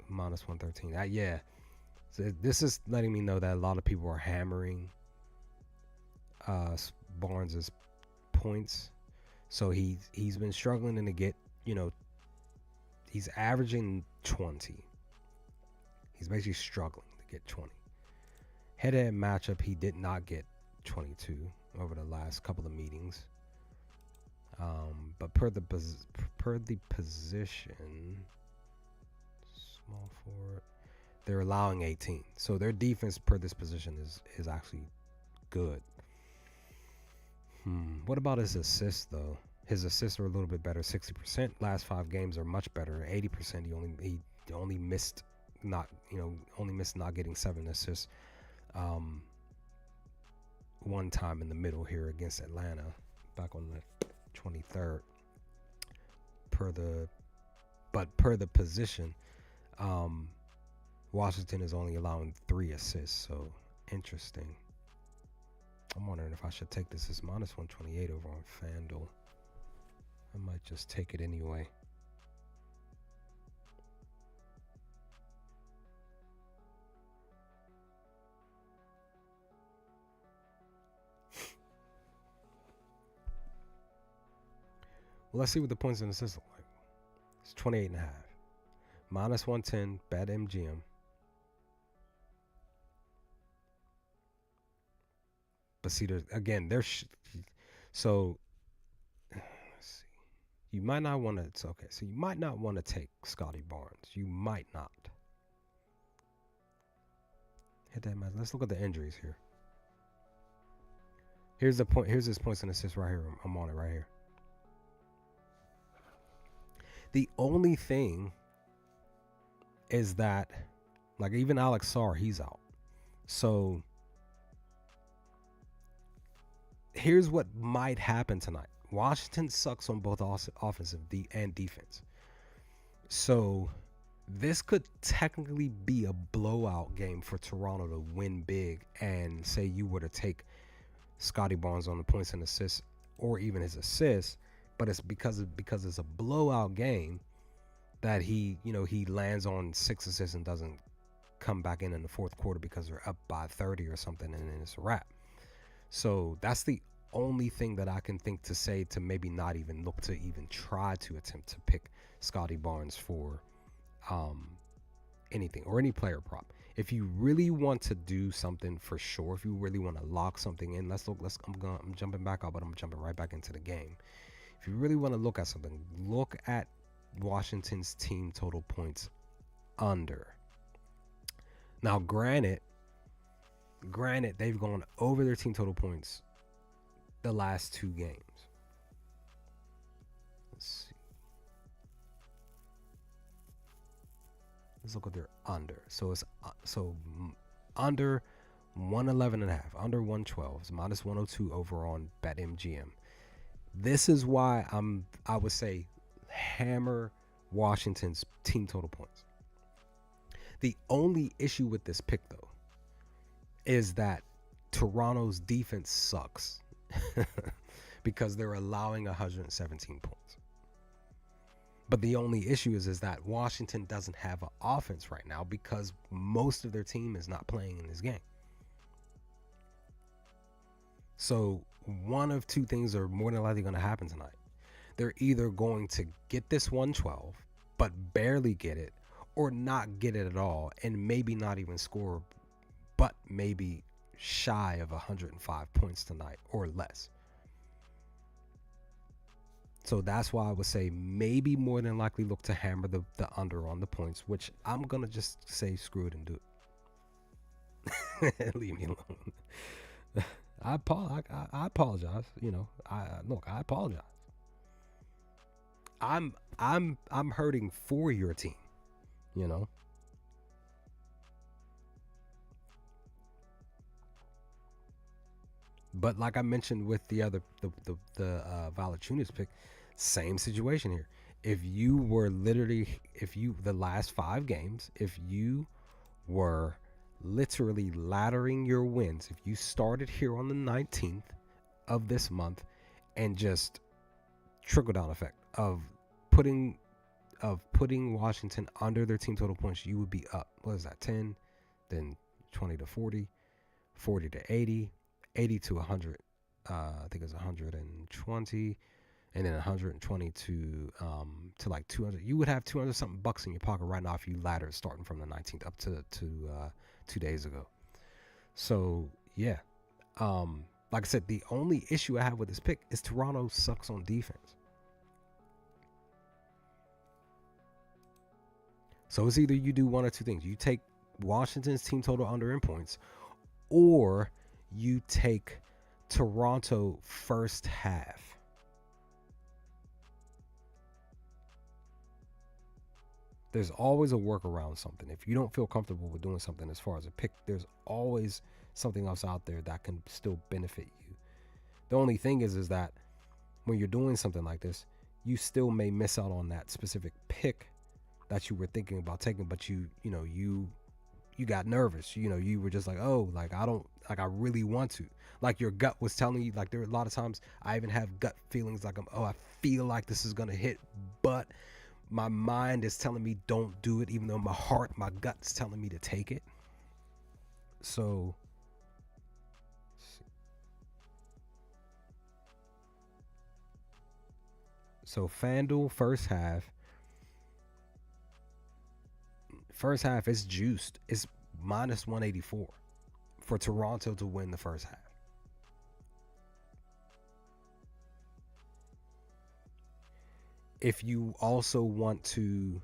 Minus 113. Yeah. So this is letting me know that a lot of people are hammering Barnes's points. So he's been struggling to get, he's averaging 20. He's basically struggling to get 20. Head-to-head matchup, he did not get 22 over the last couple of meetings. But per the position, small forward, they're allowing 18. So their defense per this position is actually good. What about his assists though? His assists are a little bit better, 60%. Last 5 games are much better, 80%. He only missed not, only missed not getting 7 assists. One time in the middle here against Atlanta back on the 23rd per the position. Washington is only allowing 3 assists, so interesting. I'm wondering if I should take this as minus 128 over on FanDuel. I might just take it anyway. Well, let's see what the points and assists look like. It's 28.5. Minus 110, bet MGM. But see, so let's see. You might not want to. It's okay. So you might not want to take Scotty Barnes. You might not. Hit that match. Let's look at the injuries here. Here's the point. Here's his points and assists right here. I'm on it right here. The only thing is that, like, even Alex Sarr, he's out. So here's what might happen tonight. Washington sucks on both offensive and defense. So this could technically be a blowout game for Toronto to win big, and say you were to take Scotty Barnes on the points and assists or even his assists, but it's because it's a blowout game that he lands on 6 assists and doesn't come back in the fourth quarter because they're up by 30 or something, and then it's a wrap. So that's the only thing that I can think to say to maybe not even look to even try to attempt to pick Scotty Barnes for anything or any player prop. If you really want to do something for sure, if you really want to lock something in, I'm jumping back out, but I'm jumping right back into the game. If you really want to look at something, look at Washington's team total points under. Now, granted, they've gone over their team total points the last 2 games. Let's see. Let's look at their under. So it's under 111.5, under 112. It's minus 102 over on BetMGM. This is why I would say hammer Washington's team total points. The only issue with this pick, though, is that Toronto's defense sucks because they're allowing 117 points. But the only issue is that Washington doesn't have an offense right now because most of their team is not playing in this game. So one of 2 things are more than likely going to happen tonight. They're either going to get this 112, but barely get it, or not get it at all, and maybe not even score, but maybe shy of 105 points tonight or less. So that's why I would say maybe more than likely look to hammer the under on the points, which I'm going to just say screw it and do it. Leave me alone. I apologize. I apologize. I'm hurting for your team, But like I mentioned with the Valanciunas pick, same situation here. If you were the last 5 games, if you were literally laddering your wins, if you started here on the 19th of this month and just trickle down effect of putting Washington under their team total points, you would be up. What is that? 10, then 20 to 40, 40 to 80, 80 to 100. I think it's 120, and then 120 to like 200. You would have 200 something bucks in your pocket right now if you laddered starting from the 19th up to 2 days ago. So yeah, like I said, the only issue I have with this pick is Toronto sucks on defense. So it's either you do one or 2 things. You take Washington's team total under in points, or you take Toronto first half. there's always a workaround something. If you don't feel comfortable with doing something as far as a pick, there's always something else out there that can still benefit you. The only thing is that when you're doing something like this, you still may miss out on that specific pick that you were thinking about taking, but you got nervous. You were just like, oh, like I really want to. Like your gut was telling you. Like there are a lot of times I even have gut feelings like I feel like this is gonna hit, but my mind is telling me don't do it, even though my gut's telling me to take it. So FanDuel first half is juiced. It's minus 184 for Toronto to win the first half. If you also want to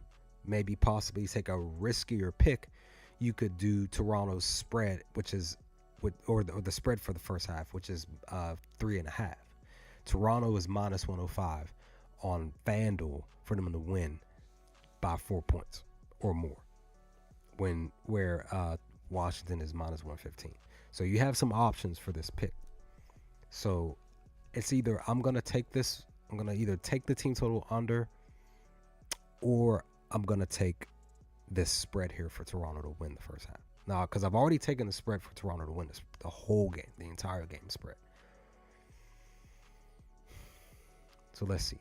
maybe possibly take a riskier pick, you could do Toronto's spread, which is or the spread for the first half, which is 3.5. Toronto is minus 105 on FanDuel for them to win by 4 points or more. Where Washington is minus 115. So you have some options for this pick. So it's either I'm gonna either take the team total under, or I'm gonna take this spread here for Toronto to win the first half. Now, because I've already taken the spread for Toronto to win the whole game, the entire game spread. So let's see.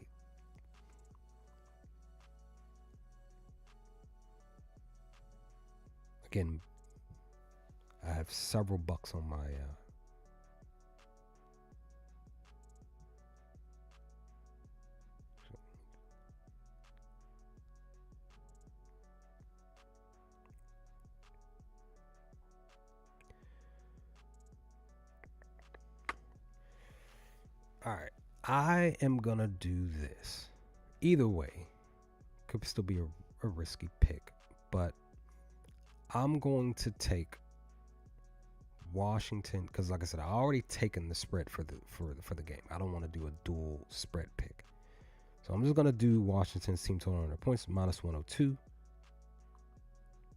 Again, I have several bucks on my all right. I am gonna do this. Either way, could still be a risky pick, but I'm going to take Washington because, like I said, I already taken the spread for the game. I don't want to do a dual spread pick, so I'm just gonna do Washington's team total on their points minus 102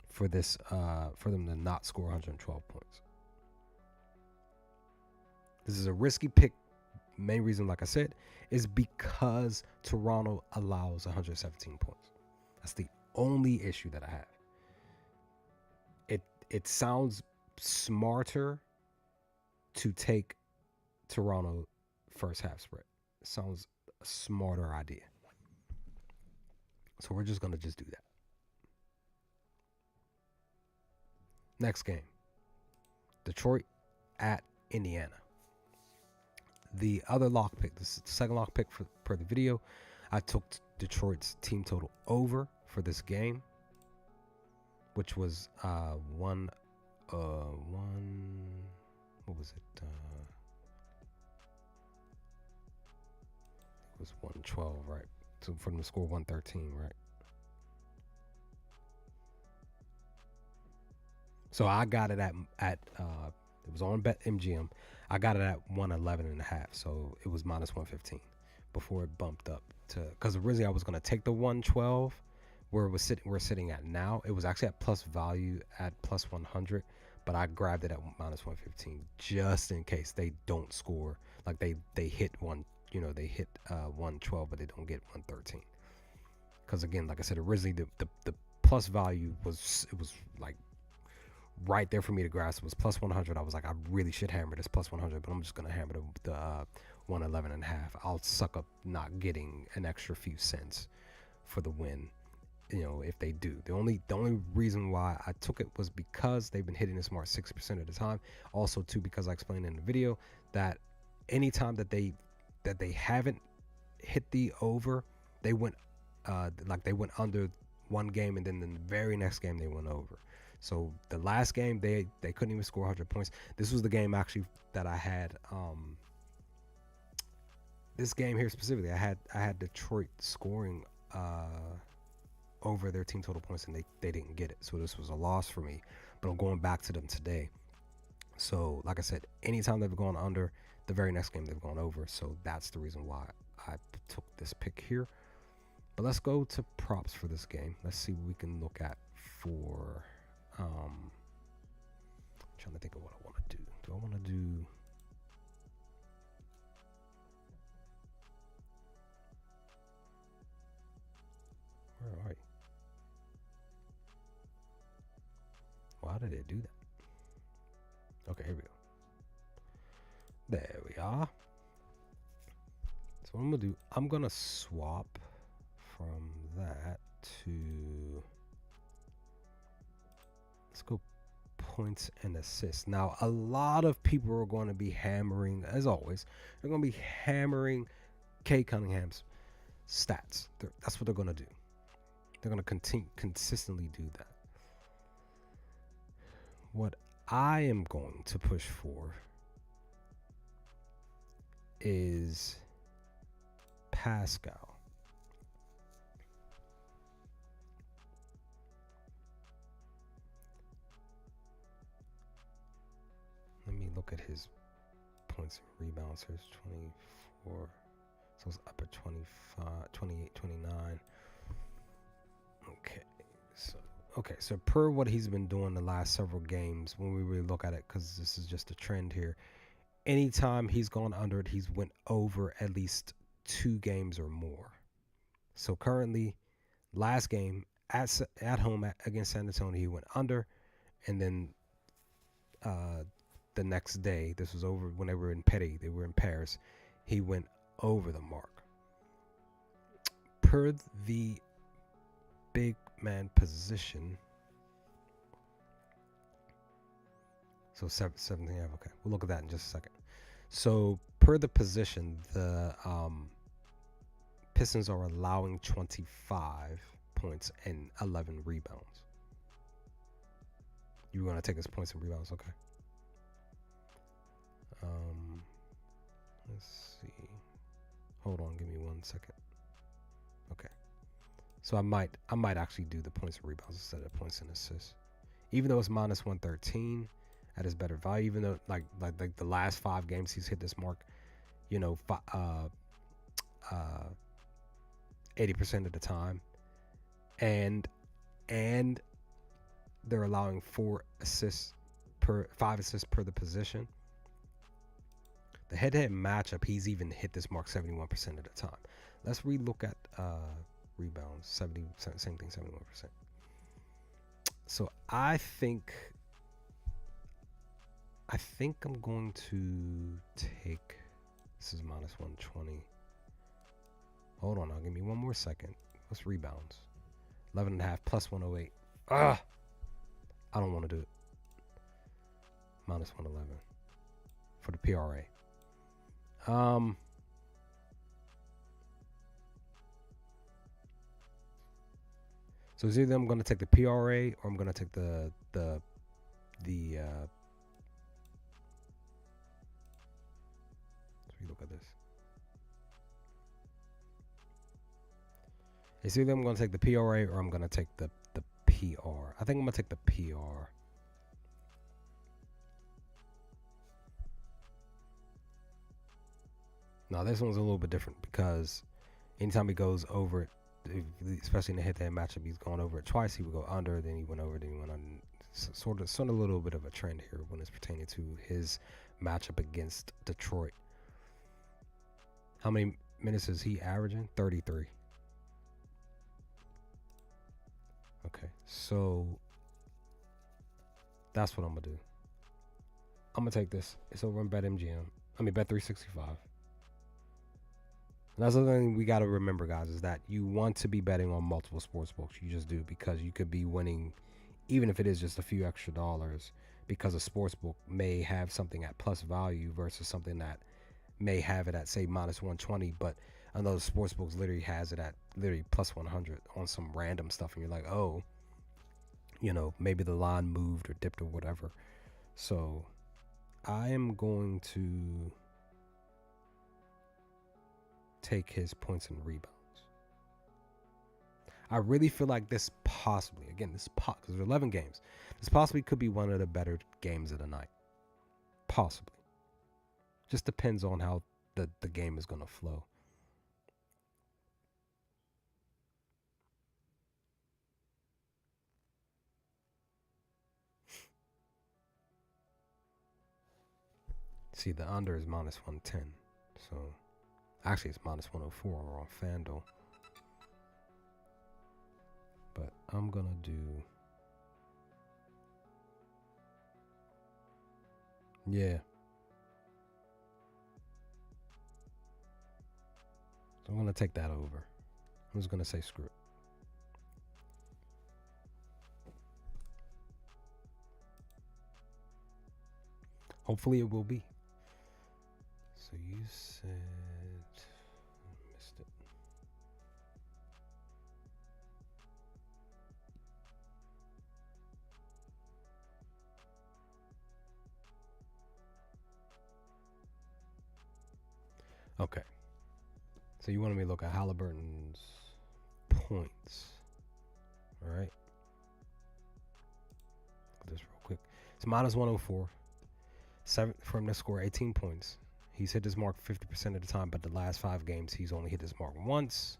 for this for them to not score 112 points. This is a risky pick. Main reason, like I said, is because Toronto allows 117 points. That's the only issue that I have. It sounds smarter to take Toronto first half spread. It sounds a smarter idea. So we're just going to just do that. Next game. Detroit at Indiana. The other lock pick, the second lock pick for the video, I took Detroit's team total over for this game, which was what was it? It was 112, right? So for them to score 113, right? So I got it at it was on BetMGM. I got it at 111.5, so it was minus 115 before it bumped up to, because originally I was going to take the 112 where we're sitting at now. It was actually at plus value at plus 100, but I grabbed it at minus 115 just in case they don't score. Like they hit 112, but they don't get 113. Because again, like I said, originally the plus value was like right there for me to grasp. It was plus 100. I was like, I really should hammer this plus 100, but I'm just gonna hammer the 111.5. I'll suck up not getting an extra few cents for the win, if they do. The only reason why I took it was because they've been hitting this mark 60% of the time. Also too, because I explained in the video that anytime that they haven't hit the over, they went under one game, and then the very next game they went over. So the last game they couldn't even score 100 points. This was the game actually that I had. This game here specifically, I had Detroit scoring over their team total points, and they didn't get it. So this was a loss for me. But I'm going back to them today. So like I said, anytime they've gone under, the very next game they've gone over. So that's the reason why I took this pick here. But let's go to props for this game. Let's see what we can look at for. Trying to think of what I want to do. Do I want to do? Where are you? Why did it do that? Okay, here we go. There we are. So what I'm gonna do, I'm gonna swap from that to, let's go points and assists. Now, a lot of people are going to be hammering, as always, they're going to be hammering Cade Cunningham's stats. That's what they're going to do. They're going to consistently do that. What I am going to push for is Pascal. Let me look at his points and rebounds. Here's 24. So it's up at 25, 28, 29. Okay, so per what he's been doing the last several games, when we really look at it, because this is just a trend here, anytime he's gone under it, he's went over at least 2 games or more. So currently, last game at home against San Antonio, he went under, and then the next day, this was over when they were in Paris, he went over the mark. Per the big man position, so 17, okay, we'll look at that in just a second. So per the position, the Pistons are allowing 25 points and 11 rebounds. You were going to take his points and rebounds, okay. Let's see. Hold on, give me 1 second. Okay. So I might actually do the points and rebounds instead of points and assists. Even though it's minus 113 at his better value, even though like the last 5 games he's hit this mark, 80% of the time. And they're allowing 5 assists per the position. The head-to-head matchup, he's even hit this mark 71% of the time. Let's relook at rebounds. Same thing, 71%. So I think I'm going to take, this is minus 120. Hold on, now give me 1 more second. What's rebounds? 11.5 plus 108. I don't want to do it. Minus 111 for the PRA. So it's either I'm going to take the PRA or I'm going to take the let's look at this. It's either I'm going to take the PRA or I'm going to take the PR. I think I'm going to take the PR. Now this one's a little bit different because anytime he goes over it, especially in the hit-to-hit matchup, he's gone over it twice. He would go under, then he went over, then he went under. Sort of a little bit of a trend here when it's pertaining to his matchup against Detroit. How many minutes is he averaging? 33. Okay, so that's what I'm gonna do. I'm gonna take this. It's over on BetMGM. Bet365. And that's the thing we got to remember, guys, is that you want to be betting on multiple sports books. You just do, because you could be winning, even if it is just a few extra dollars, because a sports book may have something at plus value versus something that may have it at, say, minus 120, but another sports books literally has it at literally plus 100 on some random stuff, and you're like, oh, maybe the line moved or dipped or whatever. So I am going to take his points and rebounds. I really feel like this possibly, again, because there's 11 games, this possibly could be one of the better games of the night. Possibly. Just depends on how the game is going to flow. See, the under is minus 110. So, actually, it's minus 104 on FanDuel. But I'm going to do... Yeah. So I'm going to take that over. I'm just going to say screw it. Hopefully it will be. So you said... I missed it. Okay. So you wanted me to look at Halliburton's points. All right. Look at this real quick. It's minus 104. For him to score 18 points. He's hit his mark 50% of the time, but the last 5 games, he's only hit his mark once.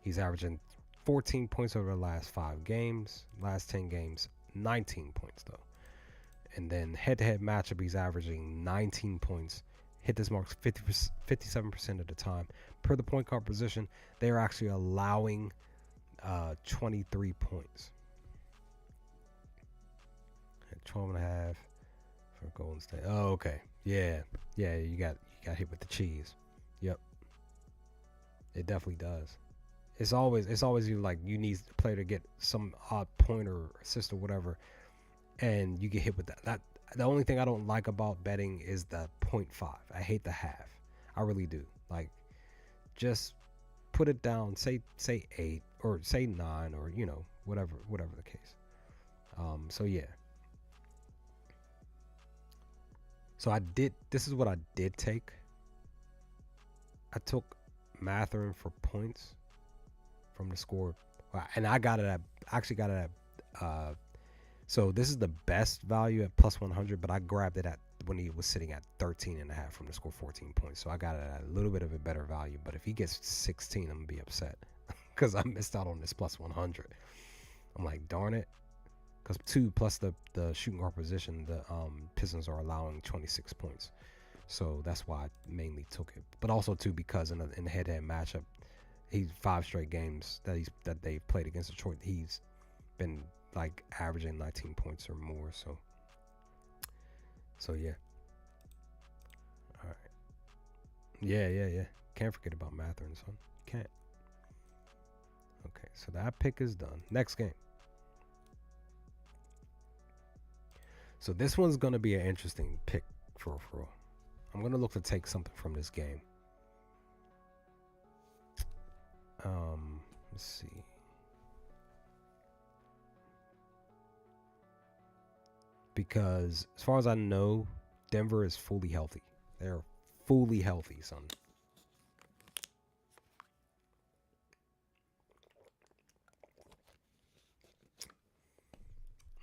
He's averaging 14 points over the last 5 games. Last 10 games, 19 points, though. And then head-to-head matchup, he's averaging 19 points. Hit his marks 57% of the time. Per the point guard position, they are actually allowing 23 points. At 12 and a half for Golden State. Oh, okay. Yeah, you got hit with the cheese. Yep. It definitely does. It's always you like you need a player to get some odd point or assist or whatever, and you get hit with that. That the only thing I don't like about betting is the 0.5. I hate the half. I really do. Like, just put it down. Say 8 or say 9 or whatever the case. So yeah. So this is what I did take. I took Matherin for points from the score. And I actually got it at, so this is the best value at plus 100, but I grabbed it at when he was sitting at 13.5 from the score 14 points. So I got it at a little bit of a better value, but if he gets 16, I'm going to be upset because I missed out on this plus 100. I'm like, darn it. Because 2 plus the shooting guard position, the Pistons are allowing 26 points. So that's why I mainly took it. But also, too, because in the head-to-head matchup, he's 5 straight games that they've played against Detroit. He's been, like, averaging 19 points or more. So yeah. All right. Yeah. Can't forget about Matherin, son. Can't. Okay, so that pick is done. Next game. So this one's going to be an interesting pick for real. I'm going to look to take something from this game. Let's see. Because as far as I know, Denver is fully healthy. They're fully healthy, son.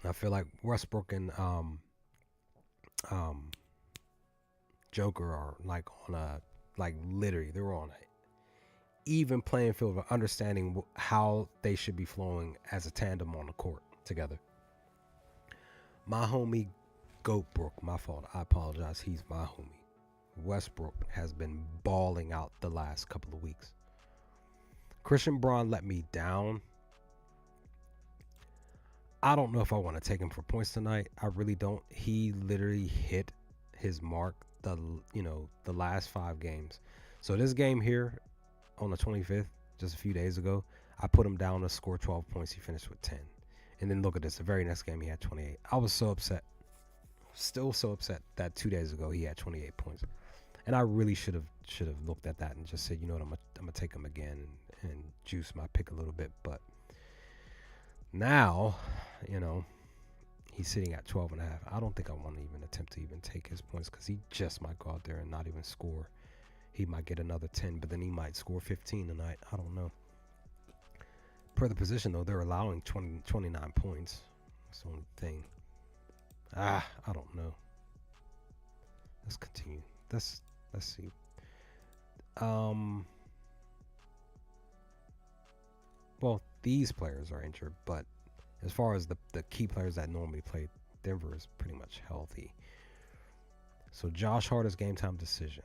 I feel like Westbrook and Joker are like on a literally they're on a even playing field of understanding how they should be flowing as a tandem on the court together. My homie Goatbrook, my fault. I apologize. He's my homie. Westbrook has been balling out the last couple of weeks. Christian Braun let me down. I don't know if I want to take him for points tonight. I really don't. He literally hit his mark the last 5 games. So this game here on the 25th, just a few days ago, I put him down to score 12 points. He finished with 10. And then look at this. The very next game he had 28. I was so upset. Still so upset that 2 days ago he had 28 points. And I really should have looked at that and just said, you know what, I'm gonna take him again and juice my pick a little bit. But now, he's sitting at 12.5. I don't think I want to even attempt to even take his points because he just might go out there and not even score. He might get another 10, but then he might score 15 tonight. I don't know. Per the position, though, they're allowing 29 points. That's the only thing. I don't know. Let's continue. Let's see. Well, these players are injured, but as far as the key players that normally play, Denver is pretty much healthy. So Josh Hart's game time decision,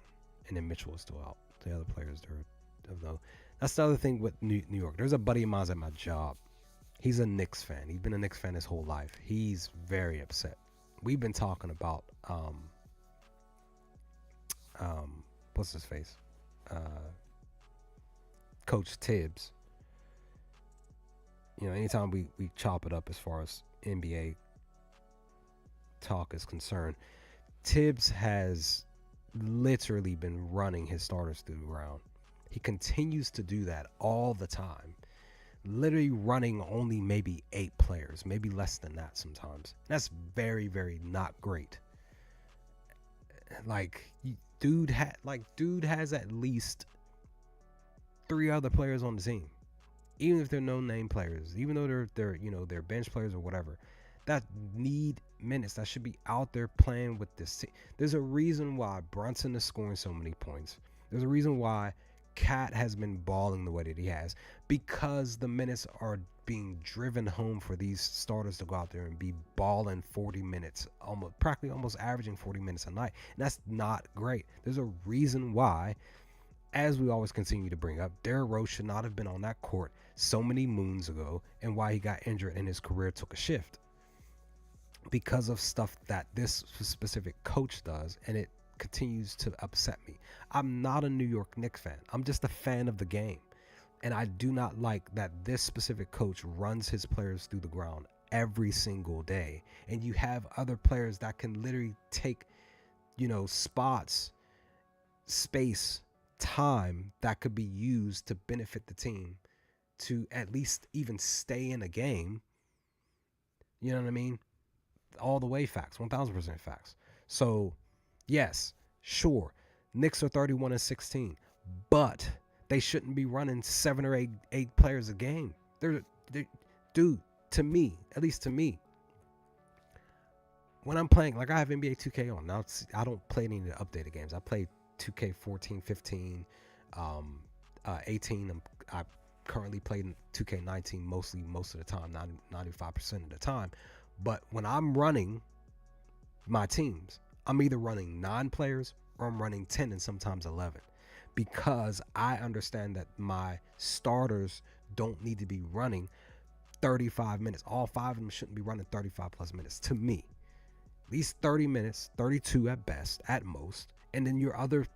and then Mitchell is still out. The other players, they're no. That's the other thing with New York. There's a buddy of mine at my job. He's a Knicks fan. He's been a Knicks fan his whole life. He's very upset. We've been talking about what's his face, Coach Tibbs. You know, anytime we chop it up as far as NBA talk is concerned, Tibbs has literally been running his starters through the ground. He continues to do that all the time. Literally running only maybe 8 players, maybe less than that sometimes. That's very, very not great. Like dude has at least 3 other players on the team. Even if they're no name players, even though they're bench players or whatever, that need minutes, that should be out there playing with this team. There's a reason why Brunson is scoring so many points. There's a reason why Cat has been balling the way that he has, because the minutes are being driven home for these starters to go out there and be balling 40 minutes, practically almost averaging 40 minutes a night. And that's not great. There's a reason why, as we always continue to bring up, Derrick Rose should not have been on that court so many moons ago, and why he got injured and his career took a shift. Because of stuff that this specific coach does, and it continues to upset me. I'm not a New York Knicks fan. I'm just a fan of the game. And I do not like that this specific coach runs his players through the ground every single day. And you have other players that can literally take, spots, space, time that could be used to benefit the team to at least even stay in a game. You know what I mean? All the way facts, 1000% facts. So, yes, sure, Knicks are 31-16, but they shouldn't be running 7 or 8 players a game. They're dude, to me, at least to me, when I'm playing, like I have NBA 2K on now, I don't play any of the updated games. I play 2K 14, 15, 18. I currently play 2K 19 most of the time, 95% of the time. But when I'm running my teams, I'm either running 9 players or I'm running 10 and sometimes 11, because I understand that my starters don't need to be running 35 minutes. All 5 of them shouldn't be running 35 plus minutes to me. At least 30 minutes, 32 at best, at most. And then your other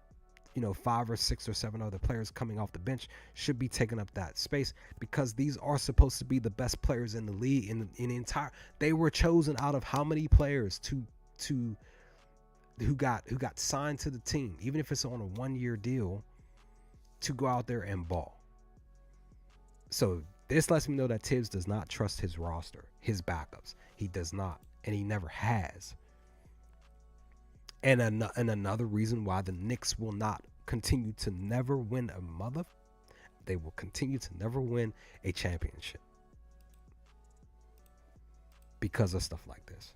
5 or 6 or 7 other players coming off the bench should be taking up that space, because these are supposed to be the best players in the league in the entire. They were chosen out of how many players who got signed to the team, even if it's on a 1-year deal, to go out there and ball. So this lets me know that Tibbs does not trust his roster, his backups. He does not, and he never has. And another reason why the Knicks will not continue to never win they will continue to never win a championship because of stuff like this.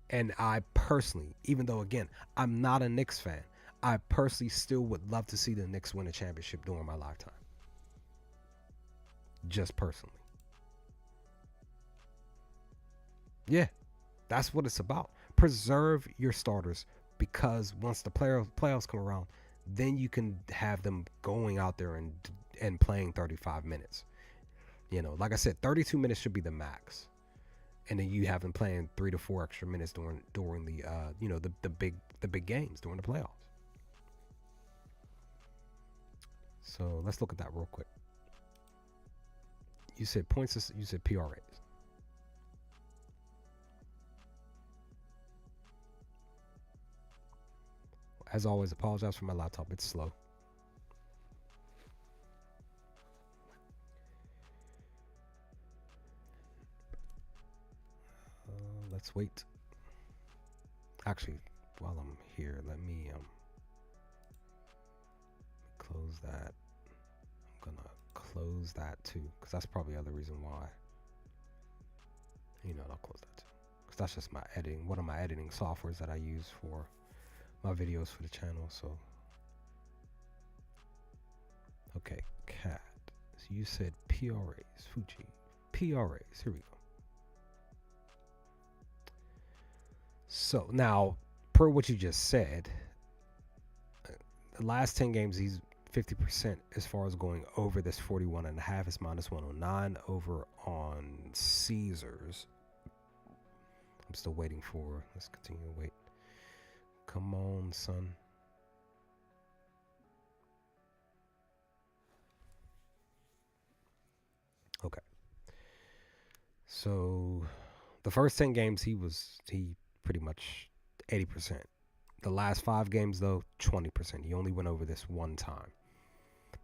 And I personally, even though again, I'm not a Knicks fan, I personally still would love to see the Knicks win a championship during my lifetime. Just personally. Yeah, that's what it's about. Preserve your starters, because once the playoffs come around, then you can have them going out there and playing 35 minutes. Like I said, 32 minutes should be the max, and then you have them playing 3 to 4 extra minutes during the big games during the playoffs. So let's look at that real quick. You said points. You said PRAs. As always, apologize for my laptop. It's slow. Let's wait. Actually, while I'm here, let me close that. I'm gonna close that too, because that's probably the other reason why. I'll close that too, because that's just my editing. One of my editing softwares that I use for my videos for the channel. So okay, cat. So you said PRAs, Fuji. PRAs, here we go. So now per what you just said, the last 10 games, he's 50% as far as going over this 41.5 is minus 109 over on Caesars. I'm still waiting for, let's continue to wait. Come on, son. Okay. So the first 10 games, he pretty much 80%. The last 5 games, though, 20%. He only went over this one time.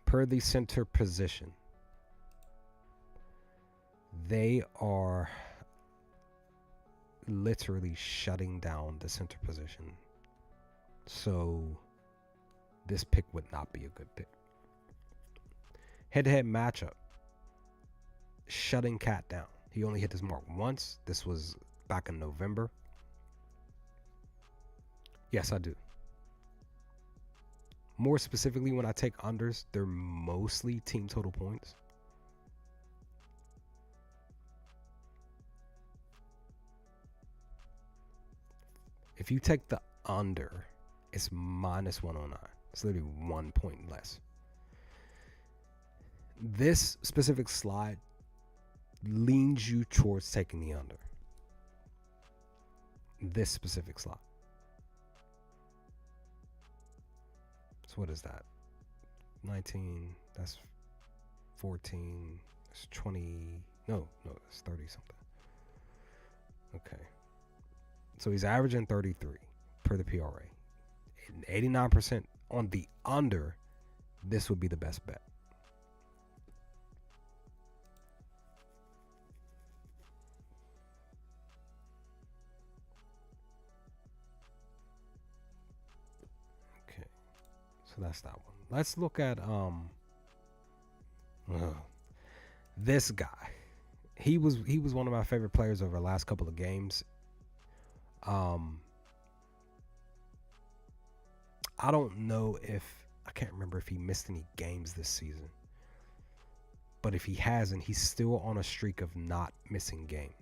Per the center position, they are literally shutting down the center position. So this pick would not be a good pick. Head-to-head matchup, shutting Cat down. He only hit this mark once. This was back in November. Yes, I do. More specifically, when I take unders, they're mostly team total points. If you take the under, it's minus 109. It's literally 1 point less. This specific slide leans you towards taking the under. This specific slide. So what is that? 19, that's 14, that's 20, no, that's 30 something. Okay. So he's averaging 33 per the PRA. 89% on the under, this would be the best bet. Okay. So that's that one. Let's look at this guy. He was one of my favorite players over the last couple of games. I don't know if I can't remember if he missed any games this season. But if he hasn't, he's still on a streak of not missing games.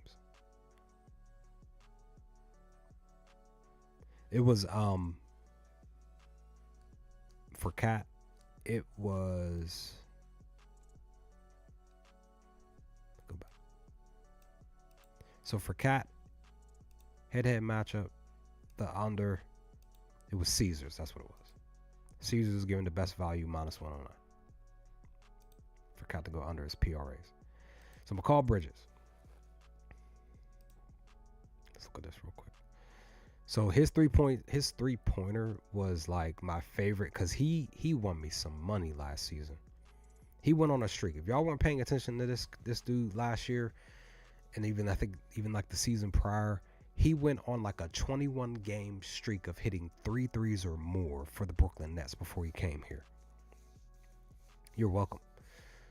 It was for Cat, it was go back. So for Cat, head-to-head matchup, the under, it was Caesars. That's what it was. Caesars was given the best value, minus 109. For Cat to go under his PRAs. So McCall Bridges. Let's look at this real quick. So his three-pointer was like my favorite because he won me some money last season. He went on a streak. If y'all weren't paying attention to this dude last year, and even I think even like the season prior, he went on like a 21 game streak of hitting 3 threes or more for the Brooklyn Nets before he came here. You're welcome.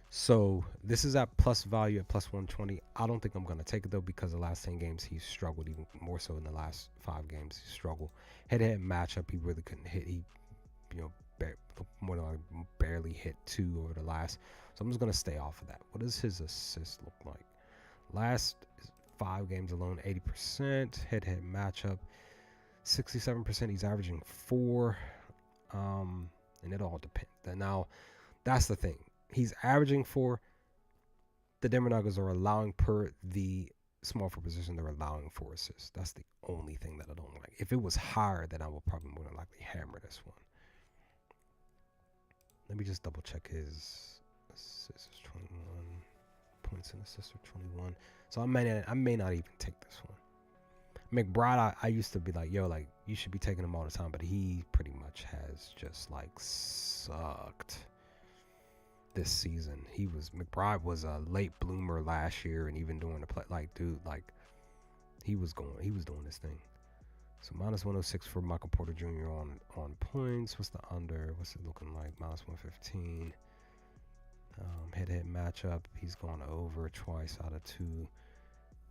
So this is at plus value at plus 120. I don't think I'm going to take it though because the last 10 games he struggled, even more so in the last 5 games he struggled. Head-to-head matchup, he really couldn't hit. He, more than like barely hit 2 over the last. So I'm just going to stay off of that. What does his assist look like? Last 5 games alone, 80%. Head-to-head matchup, 67%. He's averaging 4. And it all depends. Now, that's the thing. He's averaging 4. The Denver Nuggets are allowing per the small forward position. They're allowing 4 assists. That's the only thing that I don't like. If it was higher, then I would probably more than likely hammer this one. Let me just double check his assists. 21 points and assists are 21. So I may not even take this one. McBride, I used to be like, yo, like you should be taking him all the time, but he pretty much has just like sucked this season. McBride was a late bloomer last year, and even doing the play, like dude, like he was doing his thing. So minus 106 for Michael Porter Jr. on points. What's the under? What's it looking like? Minus 115. Head-to-head matchup, he's gone over twice out of 2.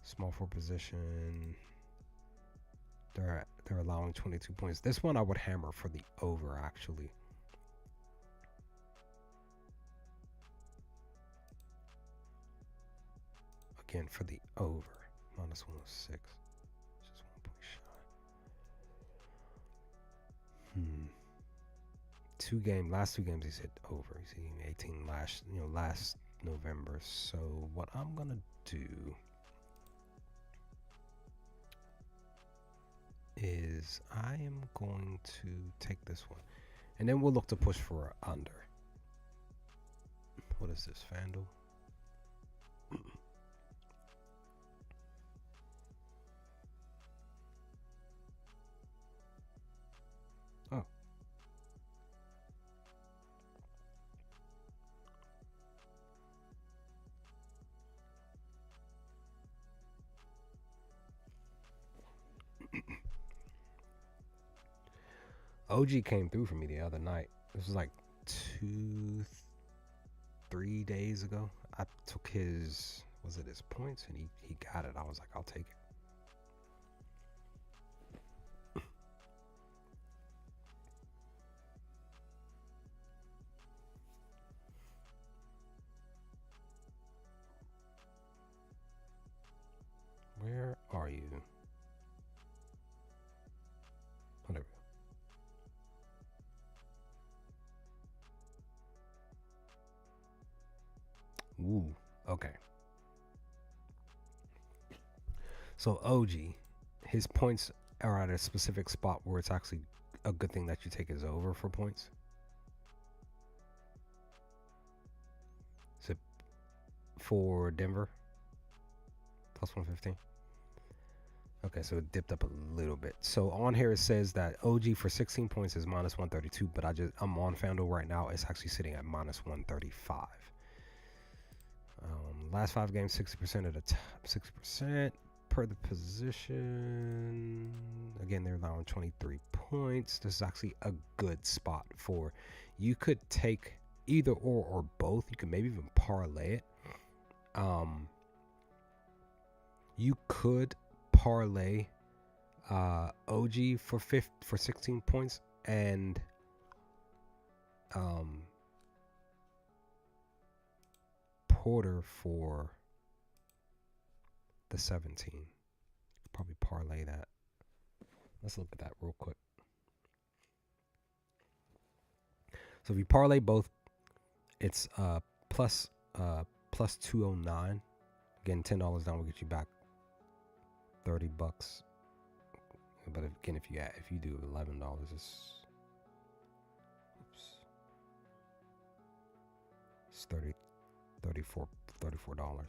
Small forward position, they're allowing 22 points. This one I would hammer for the over actually. Again for the over, minus 106. Just 1 point last 2 games he's hit over. He's hitting 18 last November. So what I'm gonna do is I am going to take this one, and then we'll look to push for under. What is this, FanDuel? Oh. OG came through for me the other night. This was like 3 days ago. I took his points, and he got it. I was like, I'll take it. Where are you? Whatever. Ooh, okay. So OG, his points are at a specific spot where it's actually a good thing that you take his over for points. Is it for Denver? Plus 115. Okay, so it dipped up a little bit. So on here it says that OG for 16 points is minus 132, but I'm on FanDuel right now. It's actually sitting at minus 135. Last 5 games, 60% of the top, 60% per the position. Again, they're allowing 23 points. This is actually a good spot for. You could take either or both. You could maybe even parlay it. You could parlay OG for 16 points and Porter for the 17. Probably parlay that. Let's look at that real quick. So if you parlay both, it's plus 209. Again, $10 down will get you back $30. But again, if you do $11, it's 34 $34.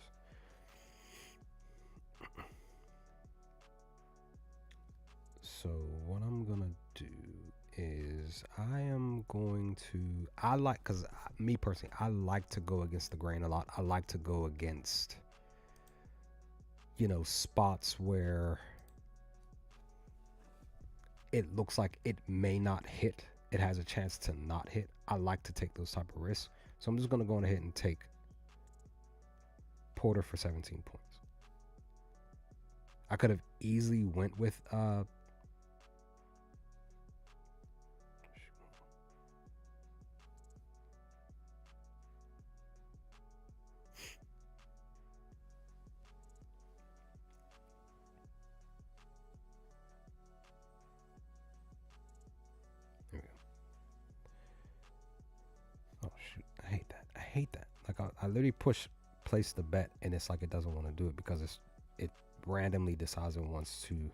So what I'm gonna do is because me personally, I like to go against the grain a lot. I like to go against spots where it looks like it may not hit. It has a chance to not hit. I like to take those type of risks. So I'm just going to go ahead and take Porter for 17 points. I could have easily went with there we go. Oh shoot, I hate that. Like I literally place the bet, and it's like it doesn't want to do it because it randomly decides it wants to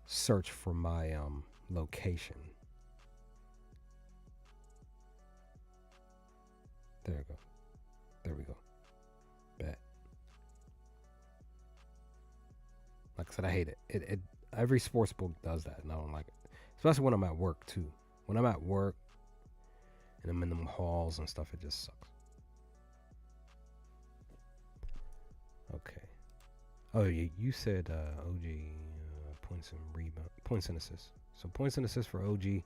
search for my location. There we go. Bet. Like I said, I hate it. It every sports book does that, and I don't like it. Especially when I'm at work too. When I'm at work and I'm in them halls and stuff, it just sucks. Okay. Oh, you said OG points and rebound, points and assists. So points and assists for OG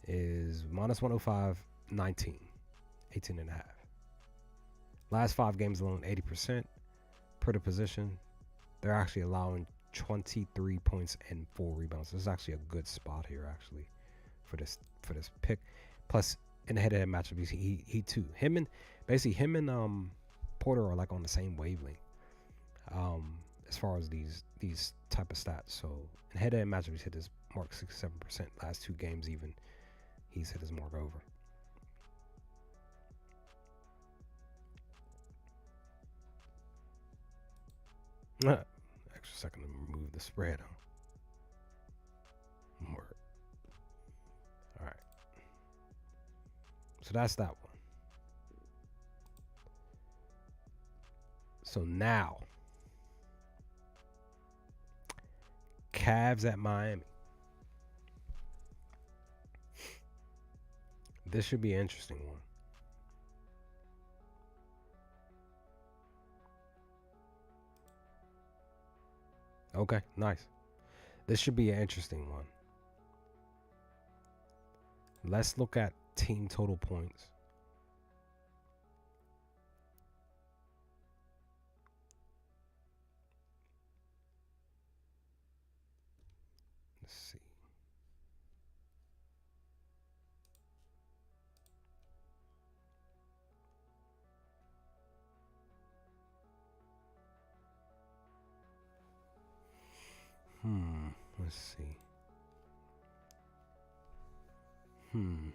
is minus 105, 19, 18 and a half. Last 5 games alone, 80% per the position. They're actually allowing 23 points and 4 rebounds. This is actually a good spot here, actually, for this pick. Plus, in the head-to-head matchup, he too. Him and Porter are like on the same wavelength. As far as these type of stats. So in head-to-head matchup, he's hit his mark 67%. Last 2 games, even he's hit his mark over. Extra second to remove the spread. More. All right. So that's that one. So now, Cavs at Miami. This should be an interesting one. Okay, nice. This should be an interesting one. Let's look at team total points. Let's see. Let's see. Hmm.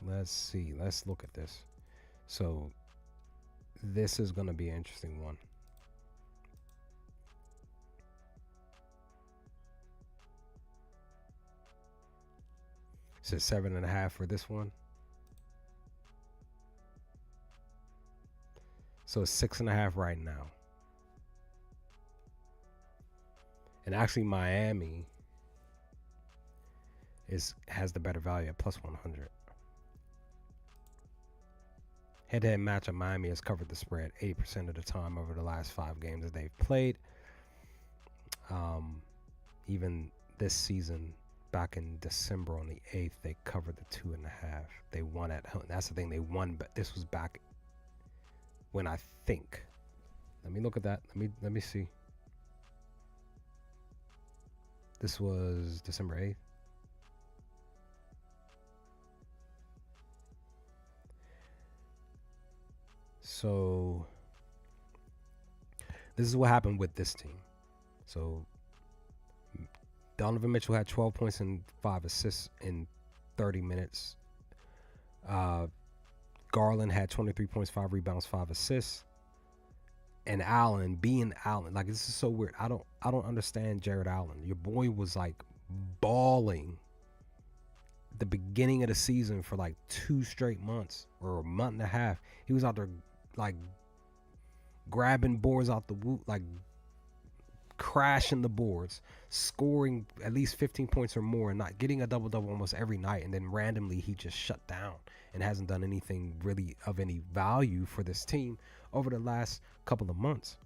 Let's see. Let's look at this. So, this is going to be an interesting one. So 7.5 for this one. So it's 6.5 right now. And actually, Miami has the better value at plus 100. Head-to-head matchup, Miami has covered the spread 80% of the time over the last 5 games that they've played. Even this season, back in December on the 8th, they covered the 2.5. They won at home. That's the thing, they won, but this was back when I think. Let me look at that. Let me see. This was December 8th. So this is what happened with this team. So Donovan Mitchell had 12 points and 5 assists in 30 minutes. Garland had 23 points, 5 rebounds, 5 assists. And Allen, being Allen, like, this is so weird. I don't understand Jared Allen. Your boy was like balling the beginning of the season for like 2 straight months or a month and a half. He was out there like grabbing boards out the woot, like crashing the boards, scoring at least 15 points or more, and not getting a double-double almost every night. And then randomly he just shut down and hasn't done anything really of any value for this team over the last couple of months.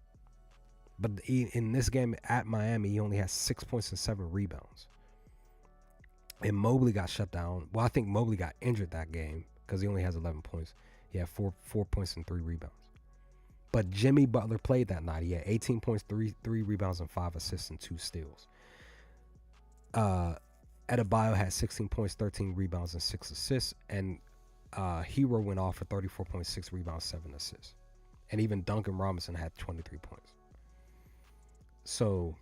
But in this game at Miami, he only has 6 points and 7 rebounds. And Mobley got shut down. Well, I think Mobley got injured that game because he only has 11 points. He had 4 points and 3 rebounds. But Jimmy Butler played that night. He had 18 points, 3 rebounds, and 5 assists and 2 steals. Adebayo had 16 points, 13 rebounds, and 6 assists. And Hero went off for 34.6 rebounds, 7 assists. And even Duncan Robinson had 23 points. So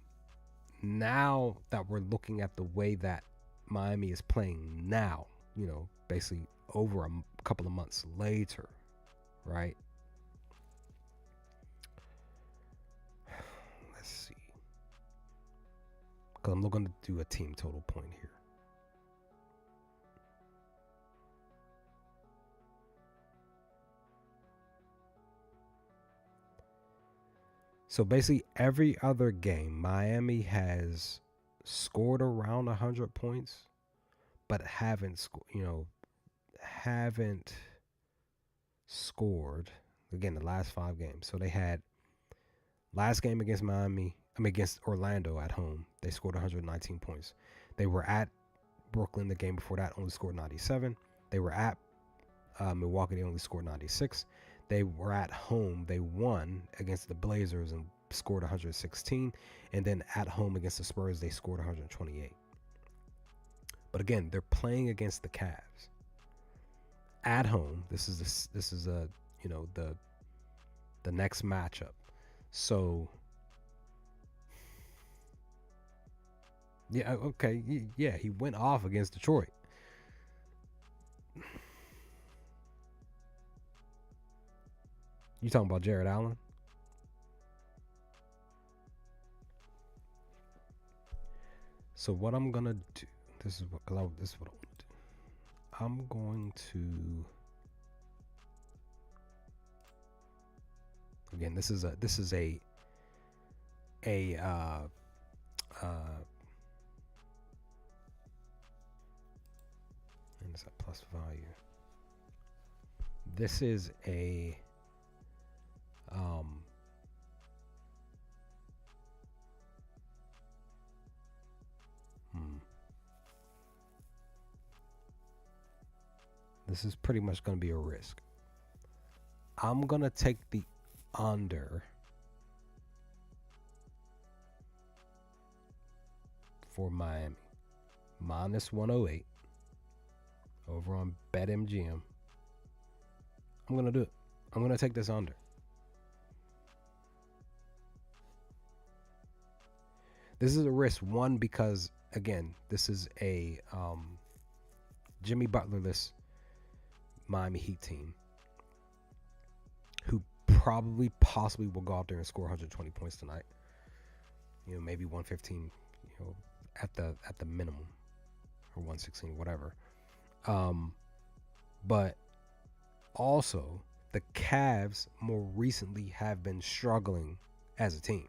now that we're looking at the way that Miami is playing now, you know, basically over a couple of months later, right? Let's see. Because I'm looking to do a team total point here. So basically every other game, Miami has scored around 100 points, but haven't scored again the last 5 games. So they had last game against against Orlando at home, they scored 119 points. They were at Brooklyn the game before that, only scored 97. They were at Milwaukee, they only scored 96. They were at home, they won against the Blazers and scored 116. And then at home against the Spurs, they scored 128. But again, they're playing against the Cavs at home. This is the the next matchup. So yeah, okay, yeah, he went off against Detroit. You talking about Jared Allen? So what I'm gonna do? This is what this is what I want to do. I'm going to again. A and it's a plus value. This is a um hmm. This is pretty much going to be a risk. I'm going to take the under for Miami. Minus 108 over on BetMGM. I'm going to do it. I'm going to take this under. This is a risk, one, because, again, this is a Jimmy Butlerless Miami Heat team who probably, possibly will go out there and score 120 points tonight. You know, maybe 115, you know, at the minimum, or 116, whatever. But also, the Cavs more recently have been struggling as a team.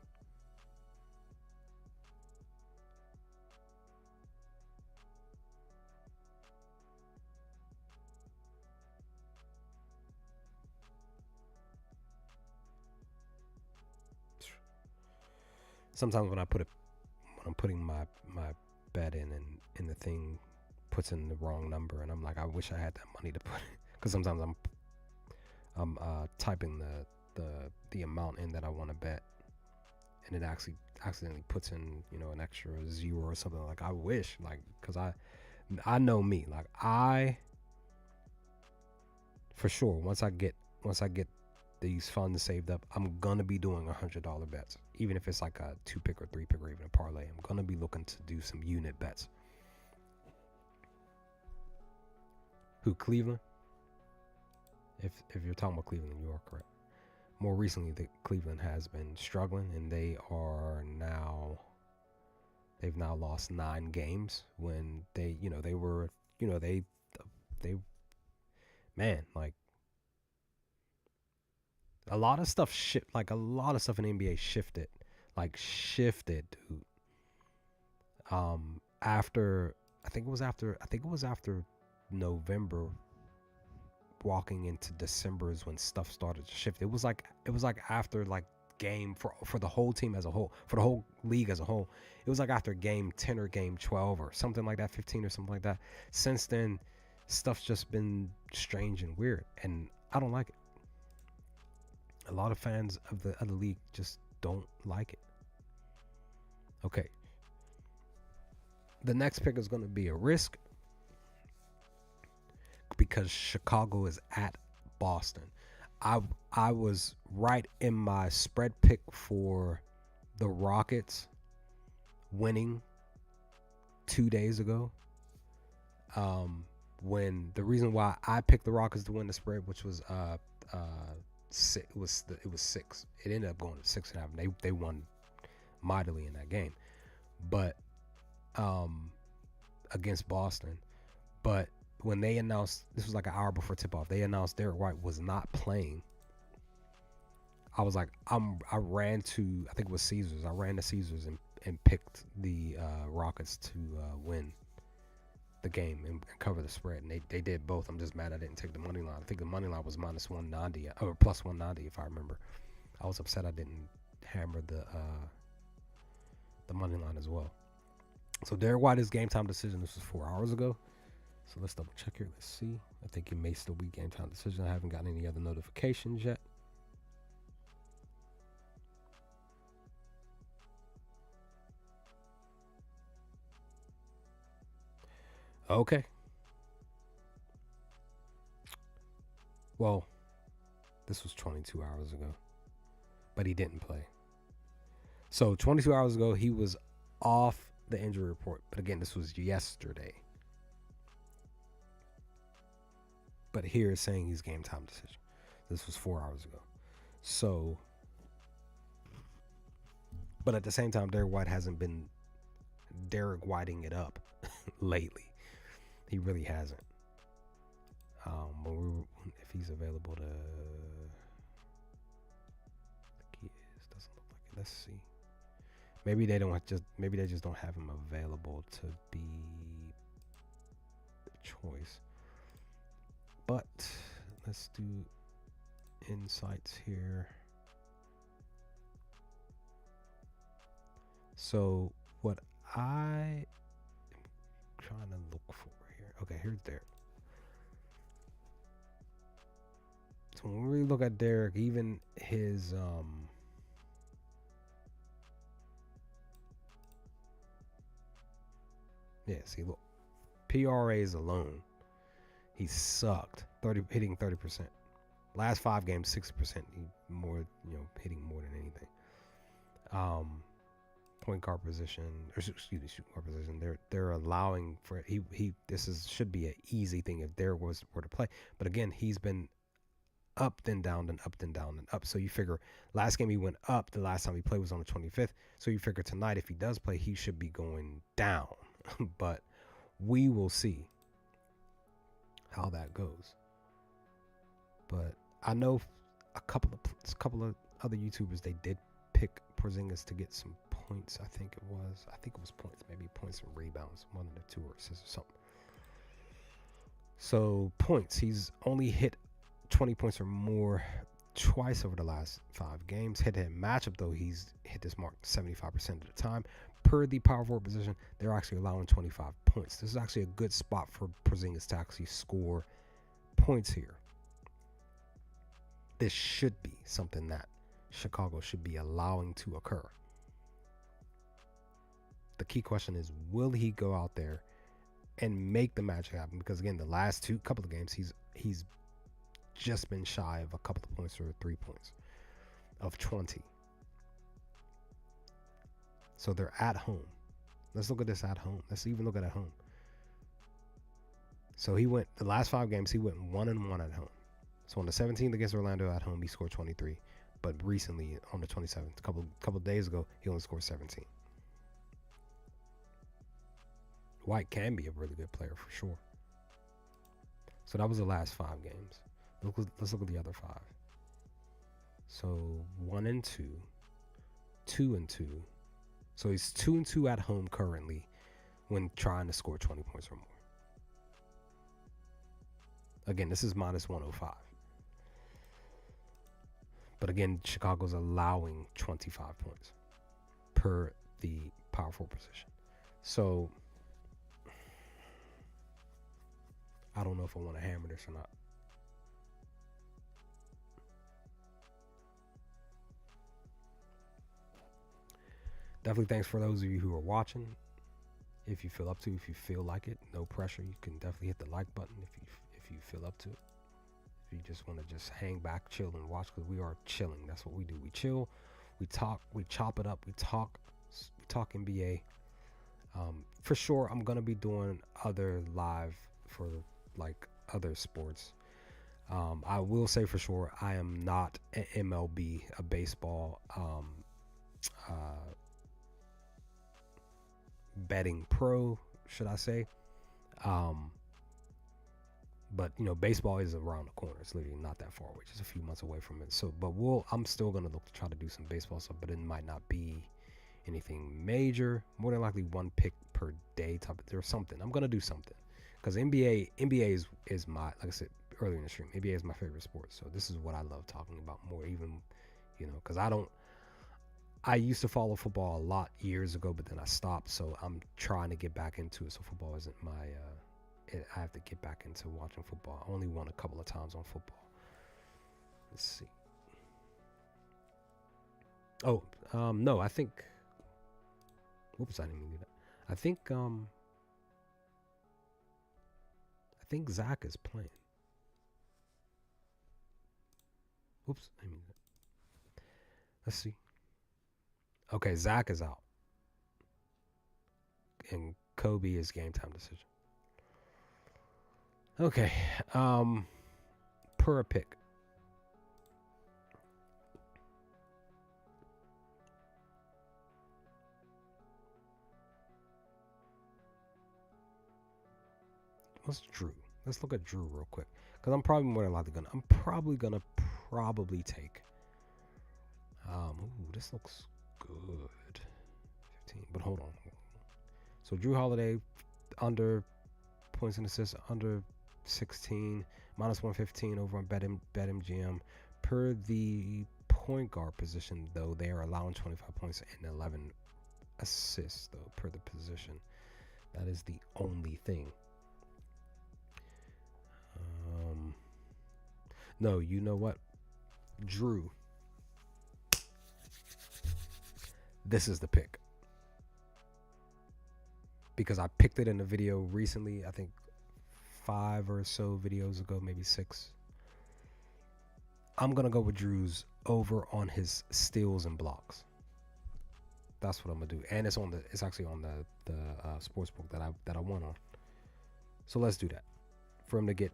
Sometimes when I'm putting my bet in, and the thing puts in the wrong number, and I'm like, I wish I had that money to put, because sometimes I'm typing the amount in that I want to bet, and it actually accidentally puts in, you know, an extra zero or something. Like, I wish, like, because I know me, like, I for sure once I get these funds saved up, I'm gonna be doing $100 bets, even if it's like a 2-pick or 3-pick or even a parlay. I'm gonna be looking to do some unit bets. Who, Cleveland? If you're talking about Cleveland, you are correct. More recently, Cleveland has been struggling, and they've now lost 9 games when they were, man, like, a lot of stuff like a lot of stuff in the NBA shifted, dude. After I think it was after November, walking into December is when stuff started to shift. It was like after, like, game for the whole team as a whole, for the whole league as a whole. It was like after game 10 or game 12 or something like that, 15 or something like that. Since then, stuff's just been strange and weird, and I don't like it. A lot of fans of the league just don't like it. Okay. The next pick is going to be a risk, because Chicago is at Boston. I was right in my spread pick for the Rockets winning 2 days ago. When the reason why I picked the Rockets to win the spread, which was it was 6. It ended up going to 6.5. They won mightily in that game, but against Boston. But when they announced, this was like an hour before tip-off, they announced Derek White was not playing. I was like, I ran to, I think it was Caesars. I ran to Caesars and picked the Rockets to win the game and cover the spread, and they did both. I'm just mad I didn't take the money line. I think the money line was minus 190 or plus 190 if I remember. I was upset I didn't hammer the money line as well. So Derek White's game time decision, this was 4 hours ago. So let's double check here. Let's see. I think it may still be game time decision. I haven't gotten any other notifications yet. Okay. Well, this was 22 hours ago. but he didn't play. So 22 hours ago, he was off the injury report. But again, this was yesterday. But here it's saying he's game time decision. This was 4 hours ago. So, but at the same time, Derek White hasn't been Derek Whiting it up lately. He really hasn't. But if he's available to, he is. Doesn't look like it. Let's see. Maybe they just don't have him available to be the choice. But let's do insights here. So what I am trying to look for here. Okay, here's Derek. So when we look at Derek, even his see, look, PRAs alone, he sucked. Hitting 30%. Last 5 games, 60%. More, hitting more than anything. Point guard position, or excuse me, shooting guard position. They're allowing for should be an easy thing if Derek were to play. But again, he's been up then down and up then down and up. So you figure last game he went up. The last time he played was on the 25th. So you figure tonight if he does play, he should be going down. But we will see how that goes. But I know a couple of other YouTubers, they did pick Porzingis to get some points. I think it was points, maybe points and rebounds, one of the two, or assists or something. So points, he's only hit 20 points or more twice over the last 5 games. Head-to-head matchup, though, he's hit this mark 75% of the time. Per the power forward position, they're actually allowing 25 points. This is actually a good spot for Porzingis to actually score points here. This should be something that Chicago should be allowing to occur. The key question is, will he go out there and make the magic happen? Because again, the last couple of games, he's just been shy of a couple of points or 3 points of 20. So they're at home. Let's look at this at home. Let's even look at home. So the last 5 games, he went 1-1 at home. So on the 17th against Orlando at home, he scored 23. But recently, on the 27th, a couple of days ago, he only scored 17. White can be a really good player for sure. So that was the last 5 games. Let's look at the other 5. So 1-2, 2-2. So he's 2-2 at home currently when trying to score 20 points or more. Again, this is minus 105. But again, Chicago's allowing 25 points per the power forward position. So I don't know if I want to hammer this or not. Definitely thanks for those of you who are watching. If you feel like it, no pressure. You can definitely hit the like button if you feel up to it. If you just want to just hang back, chill, and watch, because we are chilling. That's what we do. We chill, we talk, we chop it up, we talk NBA. For sure, I'm gonna be doing other live for like other sports. I will say for sure, I am not an MLB, a baseball betting pro, should I say. But baseball is around the corner. It's literally not that far away, just a few months away from it. So, but I'm still gonna look to try to do some baseball stuff, but it might not be anything major. More than likely 1 pick per day type or something. I'm gonna do something, because NBA is my, like I said earlier in the stream, NBA is my favorite sport. So this is what I love talking about more, even because I used to follow football a lot years ago, but then I stopped. So I'm trying to get back into it. So football isn't my I have to get back into watching football. I only won a couple of times on football. Let's see. Oh, no, I think. Whoops, I didn't mean to do that. I think Zach is playing. Whoops, I mean. Let's see. Okay, Zach is out, and Kobe is game time decision. Okay, per pick. What's Drew? Let's look at Drew real quick, because I'm probably more than likely gonna. I'm probably gonna take. Ooh, this looks good. 15, but hold on. So Drew Holiday under points and assists under 16, minus 115 over on BetMGM. Per the point guard position, though, they are allowing 25 points and 11 assists, though, per the position. That is the only thing. No, you know what? Drew. This is the pick. Because I picked it in a video recently, I think 5 or so videos ago, maybe 6. I'm going to go with Drew's over on his steals and blocks. That's what I'm going to do. And it's actually on the sports book that I won on. So let's do that. For him to get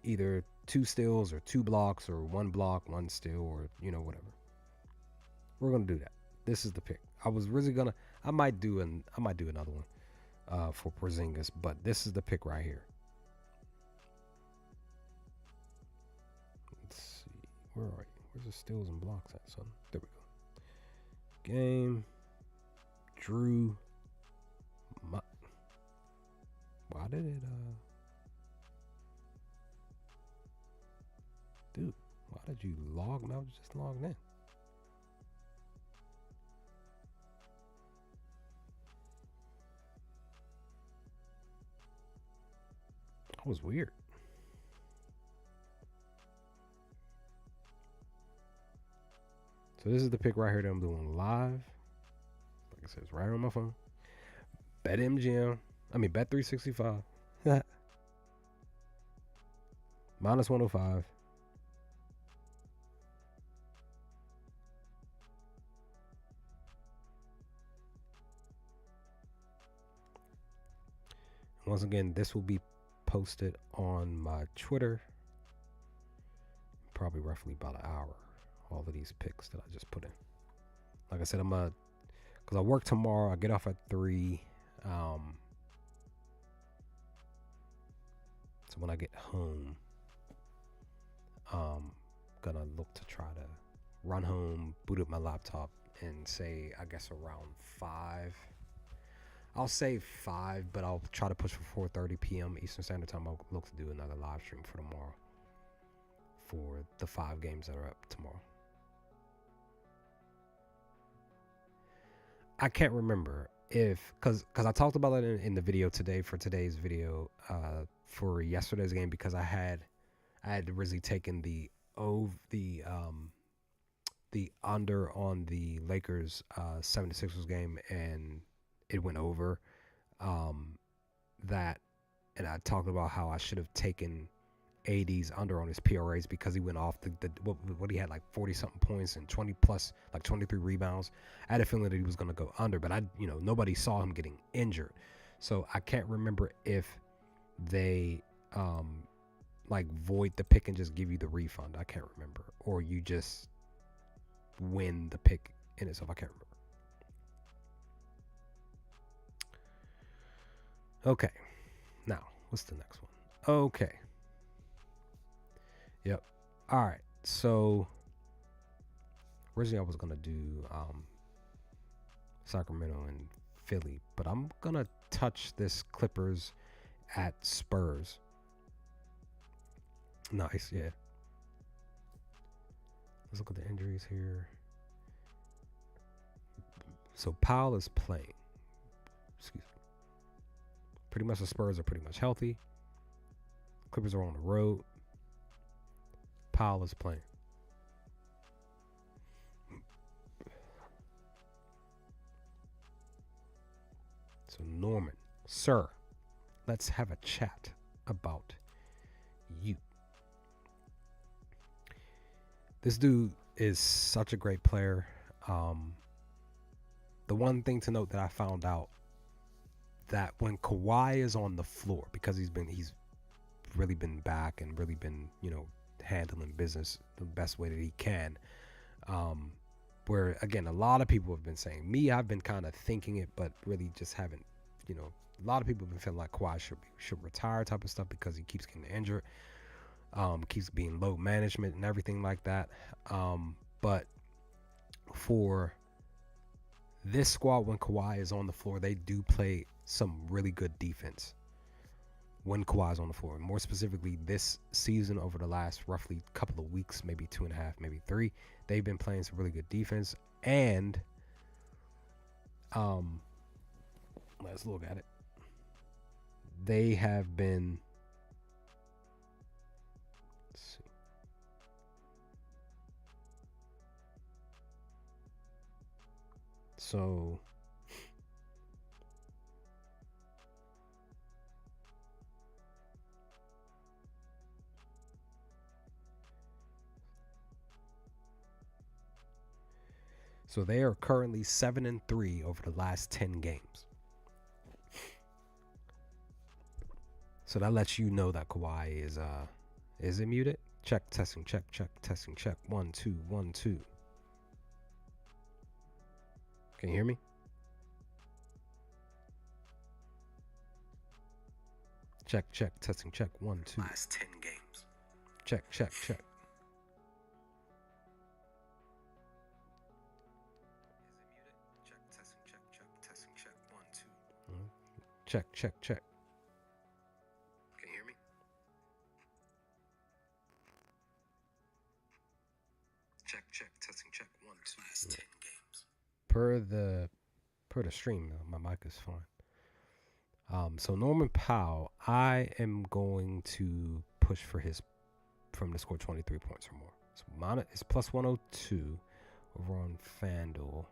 either 2 steals or 2 blocks or 1 block, 1 steal, or whatever. We're going to do that. This is the pick. I was really going to I might do another one for Porzingis, but this is the pick right here. Let's see. Where are you? Where's the steals and blocks at, son? There we go. Game. Drew. Why did it Dude, why did you log? I was just logged in. That was weird. So this is the pick right here that I'm doing live. Like I said, it's right on my phone. BetMGM. Bet365. Minus 105. Once again, this will be posted on my Twitter. Probably roughly about an hour. All of these picks that I just put in. Like I said, because I work tomorrow. I get off at 3. So when I get home, gonna look to try to run home, boot up my laptop, and say, I guess around 5. I'll say 5, but I'll try to push for 4:30 p.m. Eastern Standard Time. I'll look to do another live stream for tomorrow for the 5 games that are up tomorrow. I can't remember because I talked about it in the video today for today's video for yesterday's game, because I had originally taken the under on the Lakers 76ers game, and it went over that, and I talked about how I should have taken AD's under on his PRAs because he went off what he had, like 40 something points and 20 plus, like 23 rebounds. I had a feeling that he was going to go under, but nobody saw him getting injured, so I can't remember if they void the pick and just give you the refund. I can't remember, or you just win the pick in itself. I can't remember. Okay, now what's the next one? Okay. Yep. All right. So originally I was gonna do Sacramento and Philly, but I'm gonna touch this Clippers at Spurs. Nice, yeah. Let's look at the injuries here. So Powell is playing. Excuse me. Pretty much the Spurs are pretty much healthy. Clippers are on the road. Powell is playing. So Norman, sir, let's have a chat about you. This dude is such a great player. Um, the one thing to note that I found out that when Kawhi is on the floor, because he's really been back and really been handling business the best way that he can. Um, where again, a lot of people have been saying, I've been kind of thinking it, but really just haven't. A lot of people have been feeling like Kawhi should retire type of stuff because he keeps getting injured, keeps being low management and everything like that. But for this squad, when Kawhi is on the floor, they do play some really good defense when Kawhi's on the floor. More specifically, this season, over the last roughly couple of weeks, maybe 2.5, maybe 3, they've been playing some really good defense. And let's look at it. They have been. Let's see. So. So they are currently 7-3 over the last 10 games. So that lets you know that Kawhi is it muted? Check, testing, check, testing, check. 1 2 1 2. Can you hear me? Check, testing, check. 1 2. Last 10 games. Check. Is it muted? Check, testing, check, testing, check. 1 2. Check. Can you hear me? Check, testing, check. 1 2. Last 10 games. Per the stream, my mic is fine. So Norman Powell, I am going to push for from to score 23 points or more. So it's plus 102 over on FanDuel.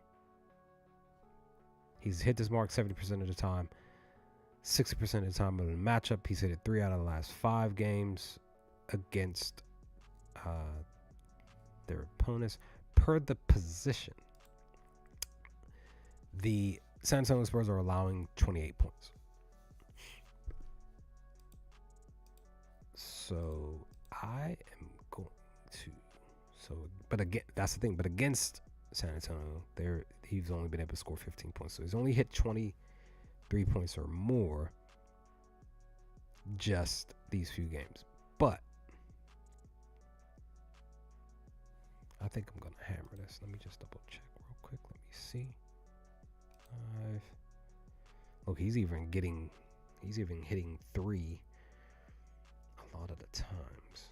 He's hit this mark 70% of the time. 60% of the time in the matchup, he's hit it 3 out of the last 5 games against their opponents. Per the position, the San Antonio Spurs are allowing 28 points. So I am going to. But again, that's the thing. But against San Antonio, he's only been able to score 15 points. So he's only hit 23 points or more just these few games. But I think I'm going to hammer this. Let me just double check real quick. Let me see. 5. Look, he's even hitting 3 a lot of the times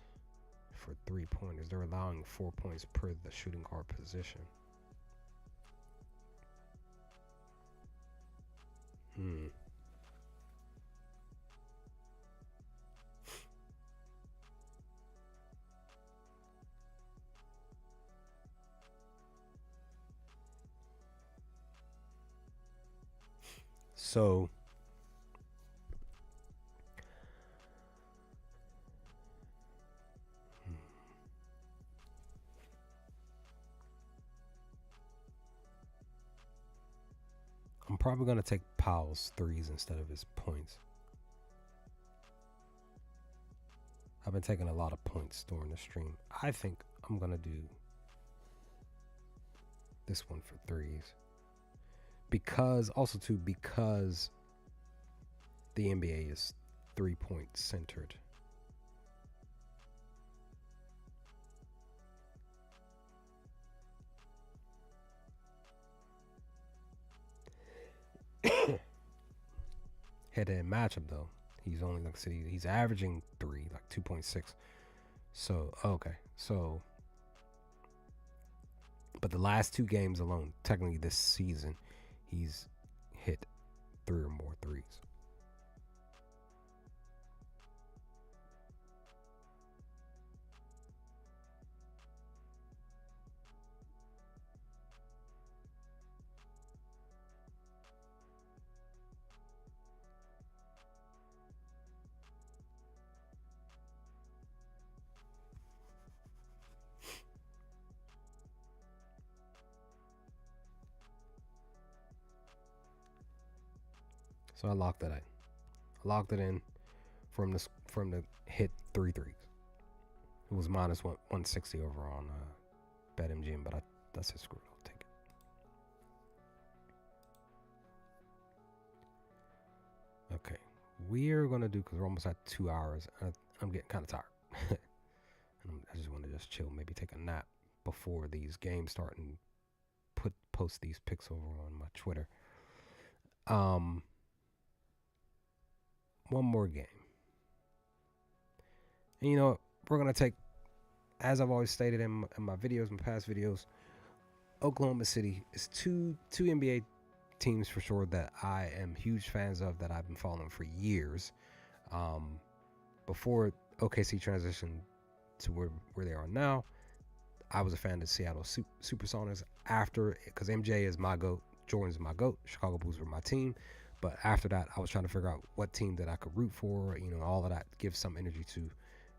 for 3-pointers. They're allowing 4 points per the shooting guard position. So I'm probably going to take Powell's 3s instead of his points. I've been taking a lot of points during the stream. I think I'm going to do this one for 3s. Because the NBA is 3-point centered. Head-to-head matchup though, he's only he's averaging 3, like 2.6. So okay, so but the last 2 games alone, technically this season, he's hit 3 or more 3s. So I locked it in. I locked it in from the hit 3 threes. It was minus 160 over on BetMGM, but that's it. Screw it. I'll take it. Okay, we're gonna do because we're almost at 2 hours. I'm getting kind of tired, and I just want to just chill. Maybe take a nap before these games start and post these pics over on my Twitter. One more game, and you know what? We're gonna take, as I've always stated in my videos, my past videos. Oklahoma City is two NBA teams for sure that I am huge fans of, that I've been following for years. Before OKC transitioned to where they are now, I was a fan of the Seattle Supersonics. After, because MJ is my GOAT, Jordan's my GOAT, Chicago Bulls were my team. But after that, I was trying to figure out what team that I could root for, all of that, give some energy to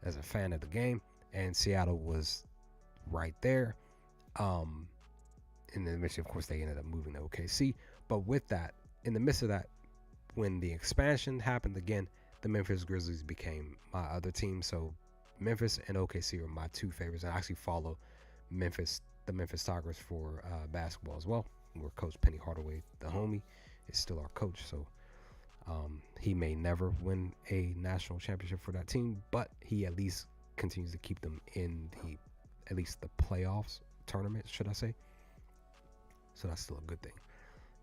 as a fan of the game. And Seattle was right there. In the midst, of course, they ended up moving to OKC. But with that, in the midst of that, when the expansion happened again, the Memphis Grizzlies became my other team. So Memphis and OKC are my two favorites. I actually follow the Memphis Tigers for basketball as well, where Coach Penny Hardaway, the homie, is still our coach. So he may never win a national championship for that team, but he at least continues to keep them in at least the playoffs tournament, should I say. So that's still a good thing.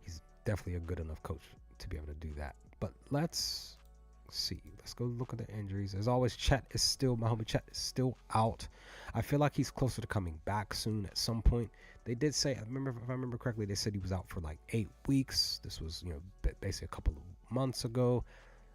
He's definitely a good enough coach to be able to do that. But let's see. Let's go look at the injuries. As always, my homie Chet is still out. I feel like he's closer to coming back soon at some point. They did say, if I remember correctly, they said he was out for like 8 weeks. This was, basically a couple of months ago.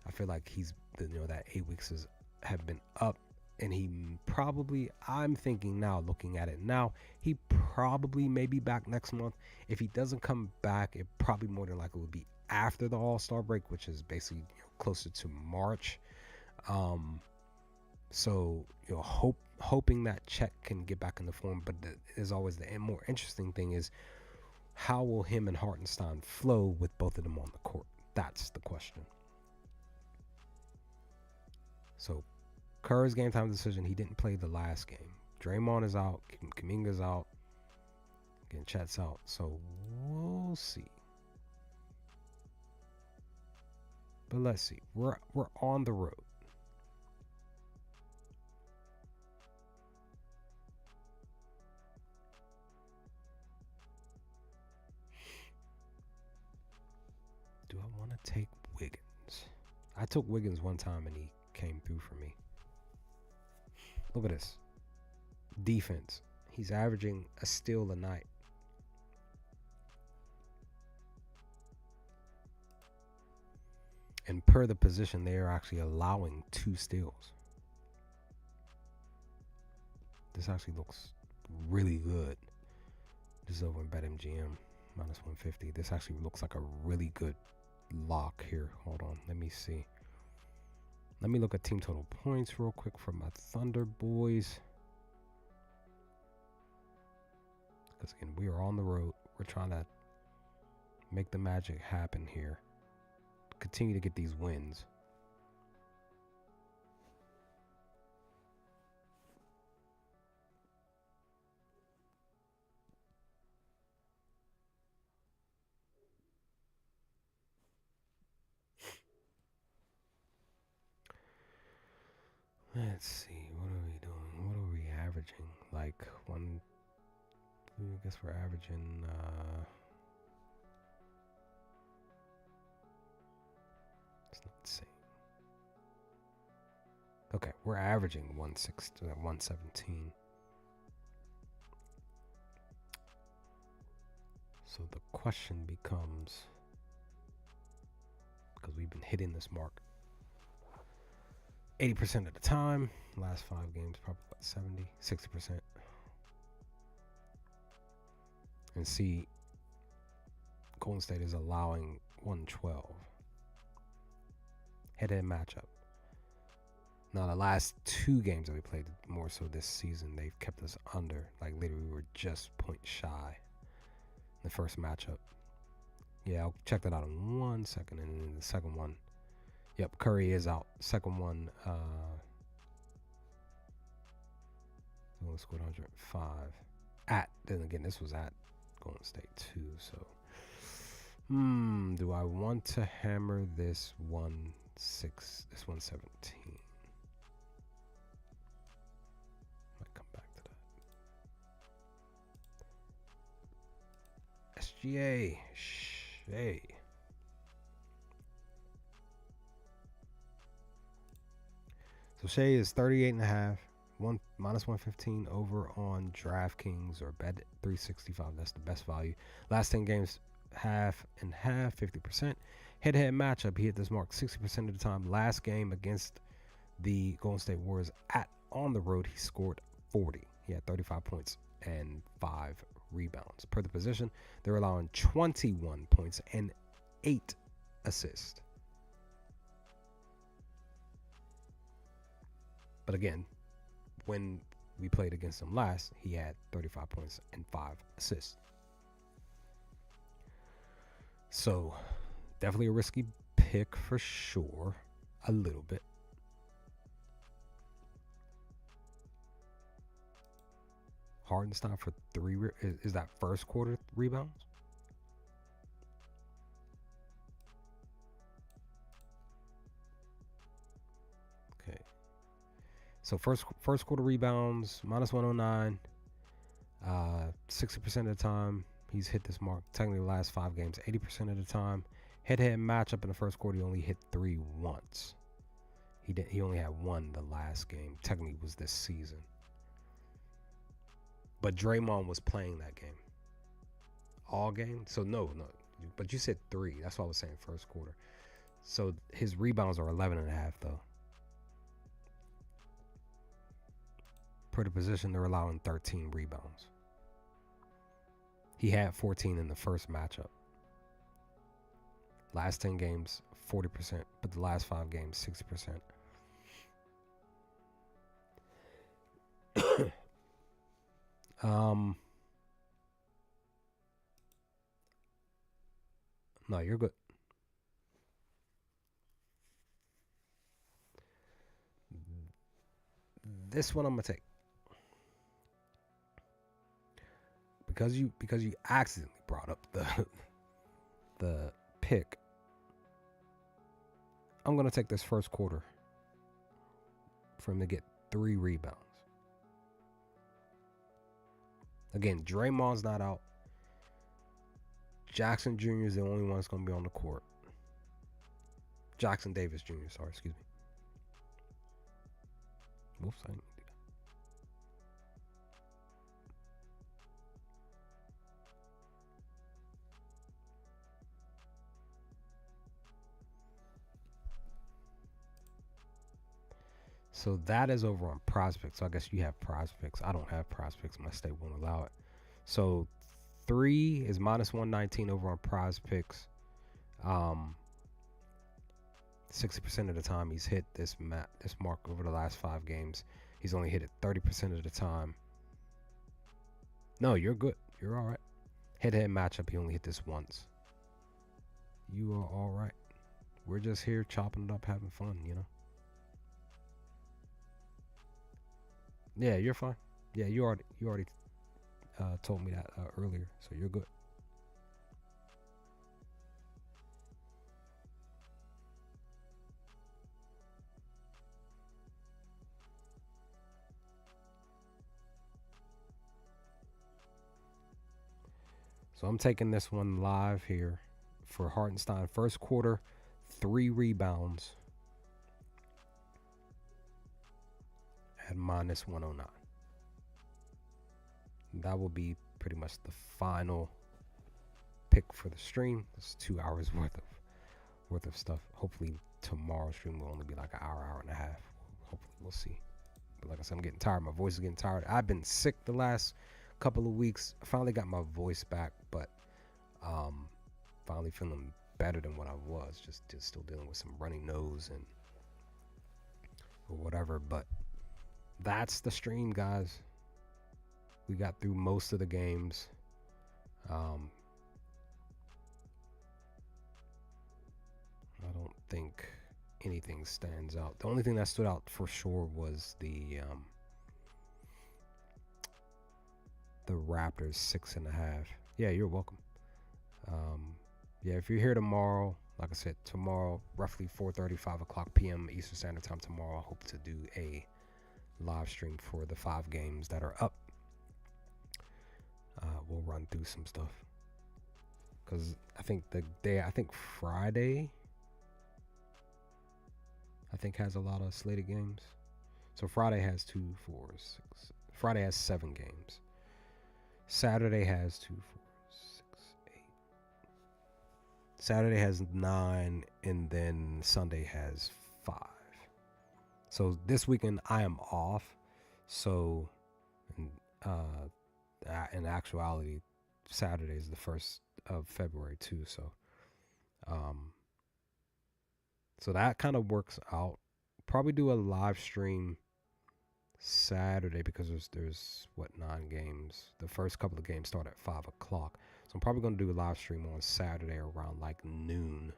I feel like that 8 weeks have been up. And he probably, I'm thinking now, looking at it now, he probably may be back next month. If he doesn't come back, it probably more than likely would be after the All-Star break, which is basically closer to March. So hoping that Chet can get back in the form. But there's always the more interesting thing is, how will him and Hartenstein flow with both of them on the court? That's the question. So Kerr's game time decision, he didn't play the last game. Draymond is out. Kuminga's out. Again, Chet's out. So we'll see. But let's see. We're on the road. Do I want to take Wiggins? I took Wiggins one time and he came through for me. Look at this. Defense. He's averaging a steal a night. And per the position, they are actually allowing 2 steals. This actually looks really good. This is over in BetMGM, minus 150. This actually looks like a really good lock here. Hold on. Let me see. Let me look at team total points real quick for my Thunder boys. Because again, we are on the road. We're trying to make the magic happen here. Continue to get these wins. Let's see, what are we doing? What are we averaging? Like I guess we're averaging it's not the same. Okay, we're averaging 117. So the question becomes, because we've been hitting this mark 80% of the time, last 5 games, probably about 70, 60%. And see, Golden State is allowing 112. Head-to-head matchup. Now, the last 2 games that we played, more so this season, they've kept us under. Like, literally, we were just point shy. The first matchup, Yeah, I'll check that out in 1 second. And then the second one, yep, Curry is out. Second one, only scored 105. Then again, this was at Golden State too. So, do I want to hammer this 117? Might come back to that. SGA, Shea. So Shea is 38.5. Minus 115 over on DraftKings or Bet 365. That's the best value. Last 10 games, half and half, 50%. Head-to-head matchup, he hit this mark 60% of the time. Last game against the Golden State Warriors on the road, he scored 40. He had 35 points and 5 rebounds. Per the position, they're allowing 21 points and 8 assists. But again, when we played against him last, he had 35 points and 5 assists. So, definitely a risky pick for sure. A little bit. Hardenstein for 3. Is that first quarter rebounds? Okay. So first quarter rebounds, minus 109. 60% of the time, he's hit this mark. Technically, the last 5 games, 80% of the time. Head-to-head matchup in the first quarter, he only hit 3 once. He only had 1 the last game. Technically, it was this season. But Draymond was playing that game. All game? So no. But you said 3. That's what I was saying, first quarter. So his rebounds are 11.5, though. Per the position, they're allowing 13 rebounds. He had 14 in the first matchup. Last 10 games, 40%, but the last 5 games, 60%. No, you're good. This one I'm gonna take because you accidentally brought up the pick. I'm gonna take this first quarter for him to get 3 rebounds. Again, Draymond's not out. Jackson Jr. is the only one that's going to be on the court. Jackson Davis Jr., sorry, excuse me. Whoops, I didn't do that. So that is over on Prospects. So I guess you have Prospects. I don't have Prospects. My state won't allow it. So 3 is minus 119 over on Prospects. 60% of the time he's hit this mark over the last 5 games. He's only hit it 30% of the time. No, you're good. You're all right. Head-to-head matchup, he only hit this once. You are all right. We're just here chopping it up, having fun, you know. Yeah, you're fine. Yeah, you already told me that earlier, so you're good. So I'm taking this one live here for Hartenstein. First quarter, 3 rebounds at minus 109. That will be pretty much the final pick for the stream. It's 2 hours worth of stuff. Hopefully tomorrow's stream will only be like an hour and a half. Hopefully, we'll see. But like I said, I'm getting tired. My voice is getting tired. I've been sick the last couple of weeks. I finally got my voice back, but finally feeling better than what I was. Just still dealing with some runny nose and or whatever. But that's the stream, guys. We got through most of the games. I don't think anything stands out. The only thing that stood out for sure was the Raptors 6.5. Yeah, you're welcome. Yeah, if you're here tomorrow, like I said, tomorrow, roughly 4:30, 5 o'clock p.m. Eastern Standard Time tomorrow, I hope to do a live stream for the 5 games that are up. We'll run through some stuff. Because I think Friday, I think has a lot of slated games. So Friday has 2, 4, 6. Friday has 7 games. Saturday has 2, 4, 6, 8. Saturday has 9, and then Sunday has 5. So this weekend I am off. So, in actuality, Saturday is the 1st of February too. So that kind of works out. Probably do a live stream Saturday because there's 9 games. The first couple of games start at 5 o'clock. So I'm probably going to do a live stream on Saturday around like noon.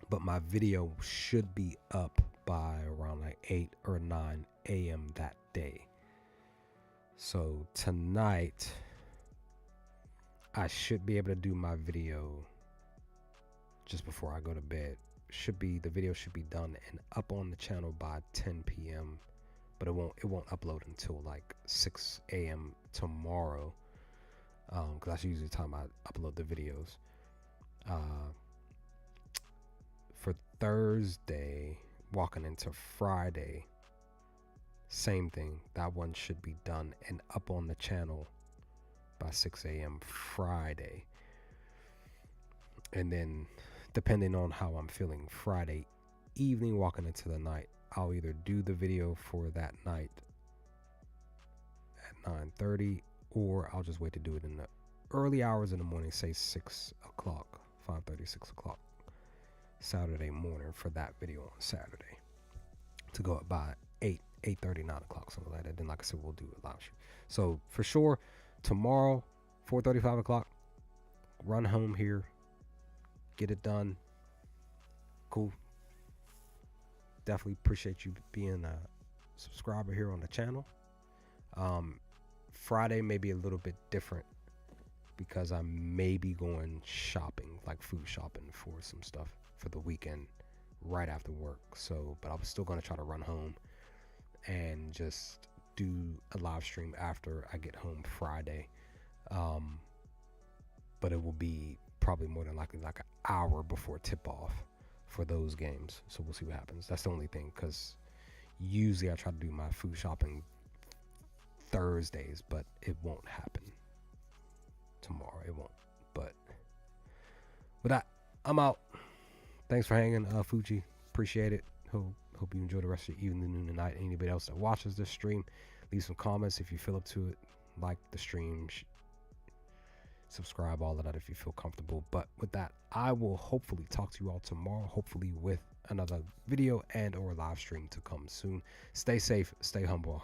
But my video should be up by around like 8 or 9 a.m. that day. So tonight, I should be able to do my video just before I go to bed. The video should be done and up on the channel by 10 p.m. But it won't upload until like 6 a.m. tomorrow. Because that's usually the time I upload the videos. For Thursday, walking into Friday, same thing. That one should be done and up on the channel by 6 a.m. Friday. And then, depending on how I'm feeling Friday evening, walking into the night, I'll either do the video for that night at 9:30, or I'll just wait to do it in the early hours in the morning, say 6 o'clock, 5:30, 6 o'clock, Saturday morning for that video on Saturday, to go up by 8:30, 9 o'clock, something like that. Then, like I said, we'll do a live stream. So for sure, tomorrow, 4:30, 5 o'clock, run home here, get it done. Cool. Definitely appreciate you being a subscriber here on the channel. Friday may be a little bit different because I may be going shopping, like food shopping for some stuff for the weekend right after work. So, but I was still going to try to run home and just do a live stream after I get home Friday. But it will be probably more than likely like an hour before tip off for those games. So we'll see what happens. That's the only thing, because usually I try to do my food shopping Thursdays, but it won't happen tomorrow. It won't. But with that, I'm out. Thanks for hanging, Fuji. Appreciate it. Hope you enjoy the rest of your evening, noon, and night. Anybody else that watches this stream, leave some comments if you feel up to it. Like the stream, subscribe, all of that if you feel comfortable. But with that, I will hopefully talk to you all tomorrow, hopefully with another video and or live stream to come soon. Stay safe, stay humble.